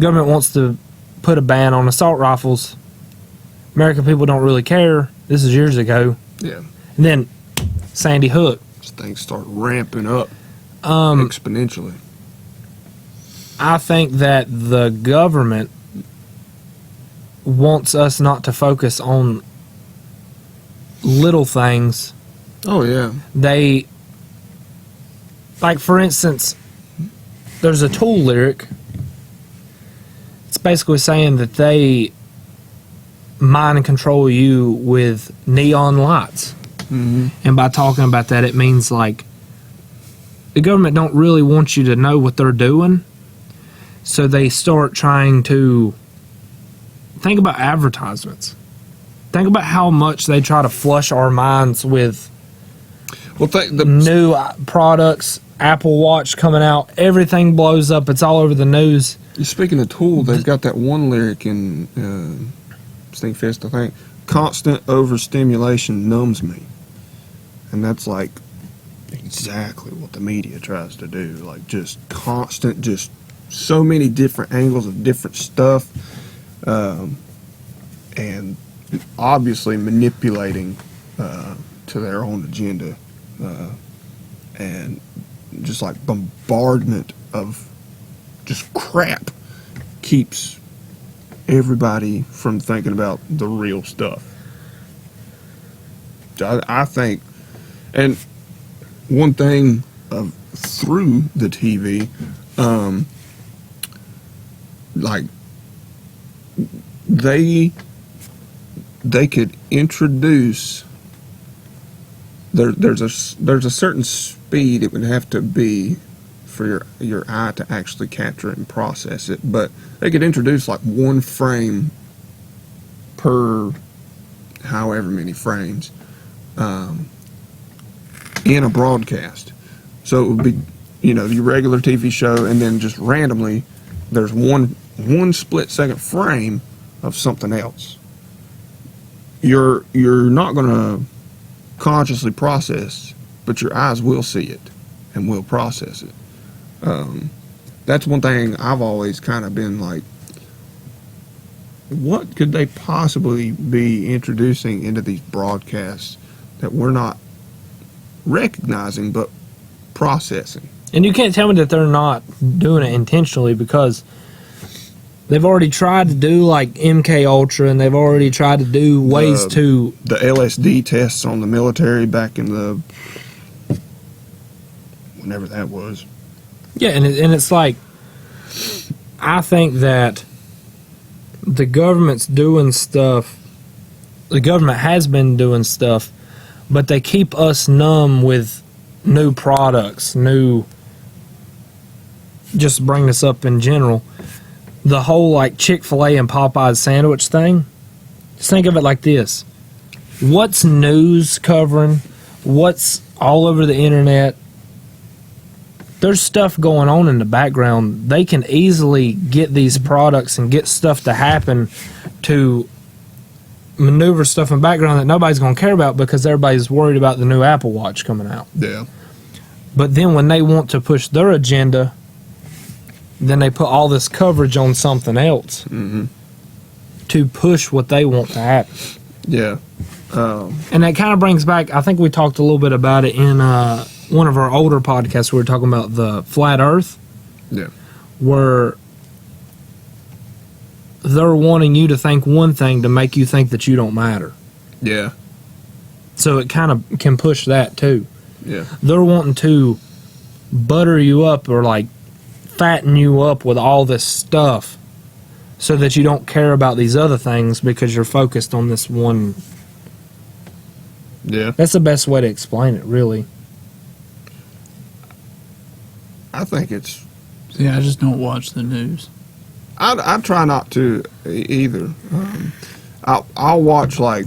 Government wants to put a ban on assault rifles. American people don't really care. This is years ago. Yeah. And then Sandy Hook. Things start ramping up Um, exponentially. I think that the government wants us not to focus on little things. Oh, yeah. They, like, for instance, there's a Tool lyric. It's basically saying that they mind and control you with neon lights. Mm-hmm. And by talking about that, it means, like, the government don't really want you to know what they're doing. So they start trying to think about advertisements. Think about how much they try to flush our minds with Well, new products. Apple Watch coming out, everything blows up. It's all over the news. speaking of Tool, they've got that one lyric in Stinkfist, I think. Constant overstimulation numbs me. And that's like exactly what the media tries to do. Like just constant, just so many different angles of different stuff. And obviously manipulating to their own agenda. And just like bombardment of just crap keeps everybody from thinking about the real stuff. I think, and one thing through the TV, like they could introduce. There's a certain speed it would have to be for your eye to actually capture it and process it, but they could introduce like one frame per however many frames in a broadcast. So it would be, your regular TV show, and then just randomly there's one split second frame of something else. You're not going to consciously process, but your eyes will see it and will process it. That's one thing I've always kind of been like, what could they possibly be introducing into these broadcasts that we're not recognizing but processing? And you can't tell me that they're not doing it intentionally, because they've already tried to do like MK Ultra, and they've already tried to do ways to the LSD tests on the military back in the whenever that was. Yeah, and it's like, I think that the government's doing stuff. The government has been doing stuff, but they keep us numb with new products, just bring this up in general. The whole like Chick-Fil-A and Popeyes sandwich thing. Just think of it like this: what's news covering? What's all over the internet? There's stuff going on in the background. They can easily get these products and get stuff to happen to maneuver stuff in the background that nobody's going to care about, because everybody's worried about the new Apple Watch coming out. Yeah. But then when they want to push their agenda, then they put all this coverage on something else to push what they want to happen. Yeah. And that kind of brings back, I think we talked a little bit about it in one of our older podcasts. We were talking about the flat earth. Yeah. Where they're wanting you to think one thing to make you think that you don't matter. Yeah. So it kind of can push that too. Yeah. They're wanting to butter you up or like fatten you up with all this stuff so that you don't care about these other things because you're focused on this one. Yeah. That's the best way to explain it, really. I think it's. Yeah, I just don't watch the news. I try not to either. I'll watch like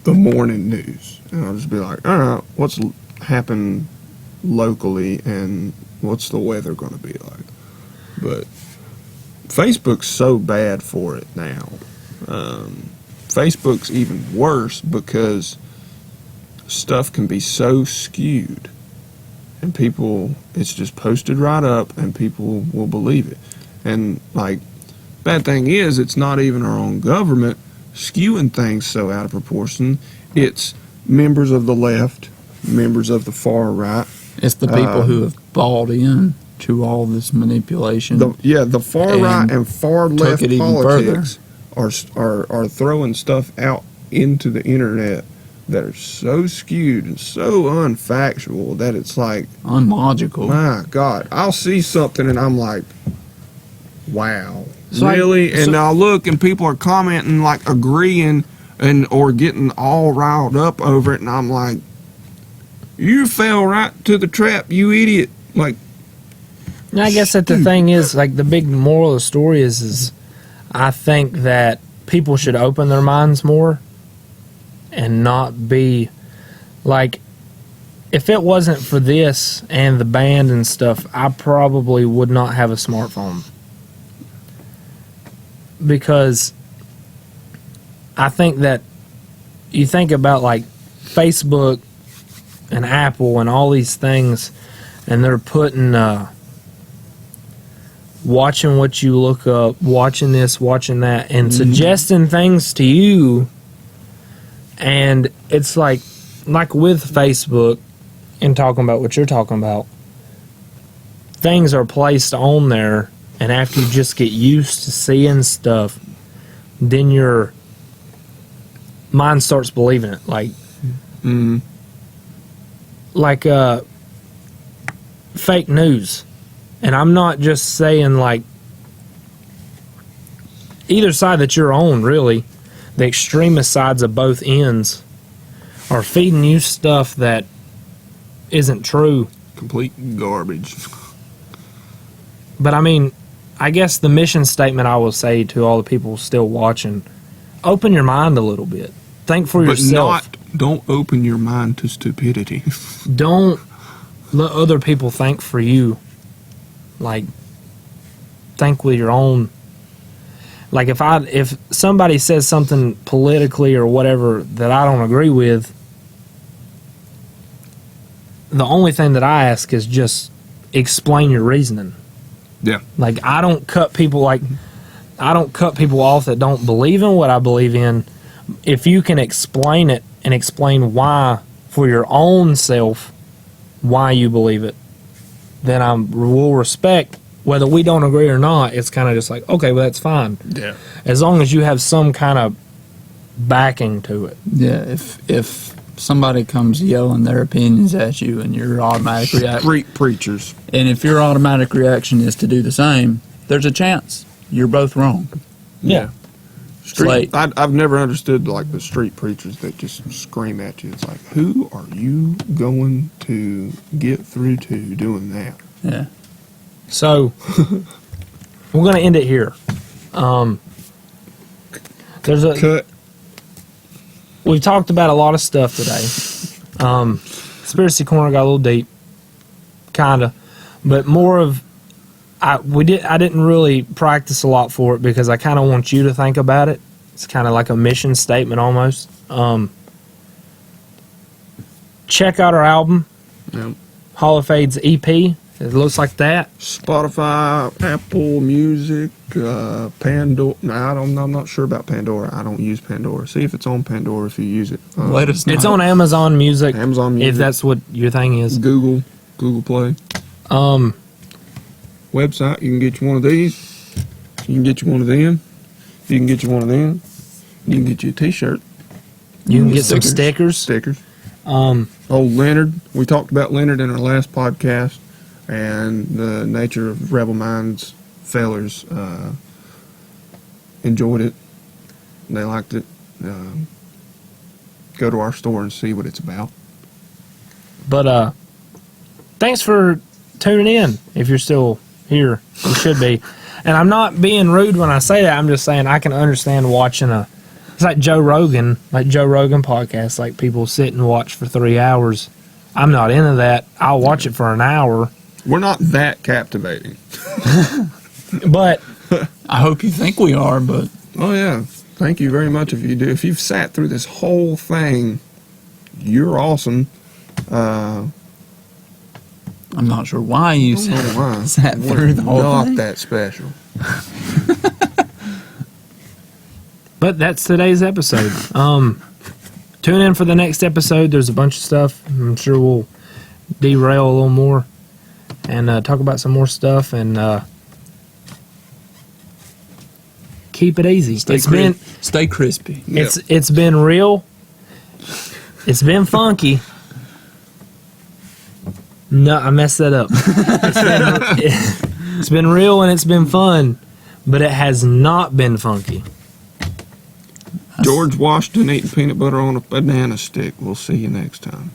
the morning news, and I'll just be like, all right, what's happened locally, and what's the weather going to be like? But Facebook's so bad for it now. Facebook's even worse because stuff can be so skewed, and it's just posted right up, and people will believe it. And like, bad thing is, it's not even our own government skewing things so out of proportion. It's members of the left, members of the far right. It's the people who have bought in to all this manipulation. The far right and far left it even politics are throwing stuff out into the internet that are so skewed and so unfactual that it's like unlogical. My God, I'll see something and I'm like, wow, really? And I'll look and people are commenting, like agreeing or getting all riled up over it, and I'm like, you fell right to the trap, you idiot. Like, I guess that the thing is, like, the big moral of the story is I think that people should open their minds more and not be like, if it wasn't for this and the band and stuff, I probably would not have a smartphone. Because I think that you think about like Facebook and Apple and all these things, and they're putting watching what you look up, watching this, watching that, and suggesting things to you. And it's like with Facebook and talking about what you're talking about, things are placed on there, and after you just get used to seeing stuff, then your mind starts believing it. Like fake news. And I'm not just saying like either side that you're on, really. The extremist sides of both ends are feeding you stuff that isn't true. Complete garbage. But I mean, I guess the mission statement I will say to all the people still watching, open your mind a little bit. Think for yourself. Don't open your mind to stupidity. Don't let other people think for you. Like, think with your own. Like, if somebody says something politically or whatever that I don't agree with, the only thing that I ask is just explain your reasoning. Yeah. Like, I don't cut people off that don't believe in what I believe in. If you can explain it and explain why, for your own self, why you believe it, then I will respect. Whether we don't agree or not, it's kind of just like, okay, well, that's fine. Yeah. As long as you have some kind of backing to it. Yeah, if somebody comes yelling their opinions at you and your automatic reaction... Street preachers. And if your automatic reaction is to do the same, there's a chance you're both wrong. Yeah. I've never understood like the street preachers that just scream at you. It's like, who are you going to get through to doing that? Yeah. So, we're going to end it here. Cut. We've talked about a lot of stuff today. Conspiracy Corner got a little deep, kinda, but more of I didn't really practice a lot for it because I kind of want you to think about it. It's kind of like a mission statement almost. Check out our album, Yep. Hollowfade's EP. It looks like that. Spotify, Apple Music, Pandora. No, I'm not sure about Pandora. I don't use Pandora. See if it's on Pandora if you use it. Let us know. It's on Amazon Music. Amazon Music. If that's what your thing is. Google Play. Website, you can get you one of these. You can get you one of them. You can get you one of them. You can get you a t-shirt. You can get some stickers. Stickers. Leonard. We talked about Leonard in our last podcast and the nature of Rebel Minds fellers enjoyed it. They liked it. Go to our store and see what it's about. But thanks for tuning in. If you're still here, you should be. And I'm not being rude when I say that. I'm just saying I can understand watching a It's like Joe Rogan podcast. Like people sit and watch for 3 hours. I'm not into that. I'll watch it for an hour. We're not that captivating. But I hope you think we are, but Oh yeah, thank you very much if you do. If you've sat through this whole thing, you're awesome. I'm not sure why you I don't know why. sat through the whole Not thing. that special. But that's today's episode. Tune in for the next episode. There's a bunch of stuff. I'm sure we'll derail a little more and talk about some more stuff and keep it easy. Stay crispy. It's been real. It's been funky. No, I messed that up. It's been real and it's been fun, but it has not been funky. George Washington eating peanut butter on a banana stick. We'll see you next time.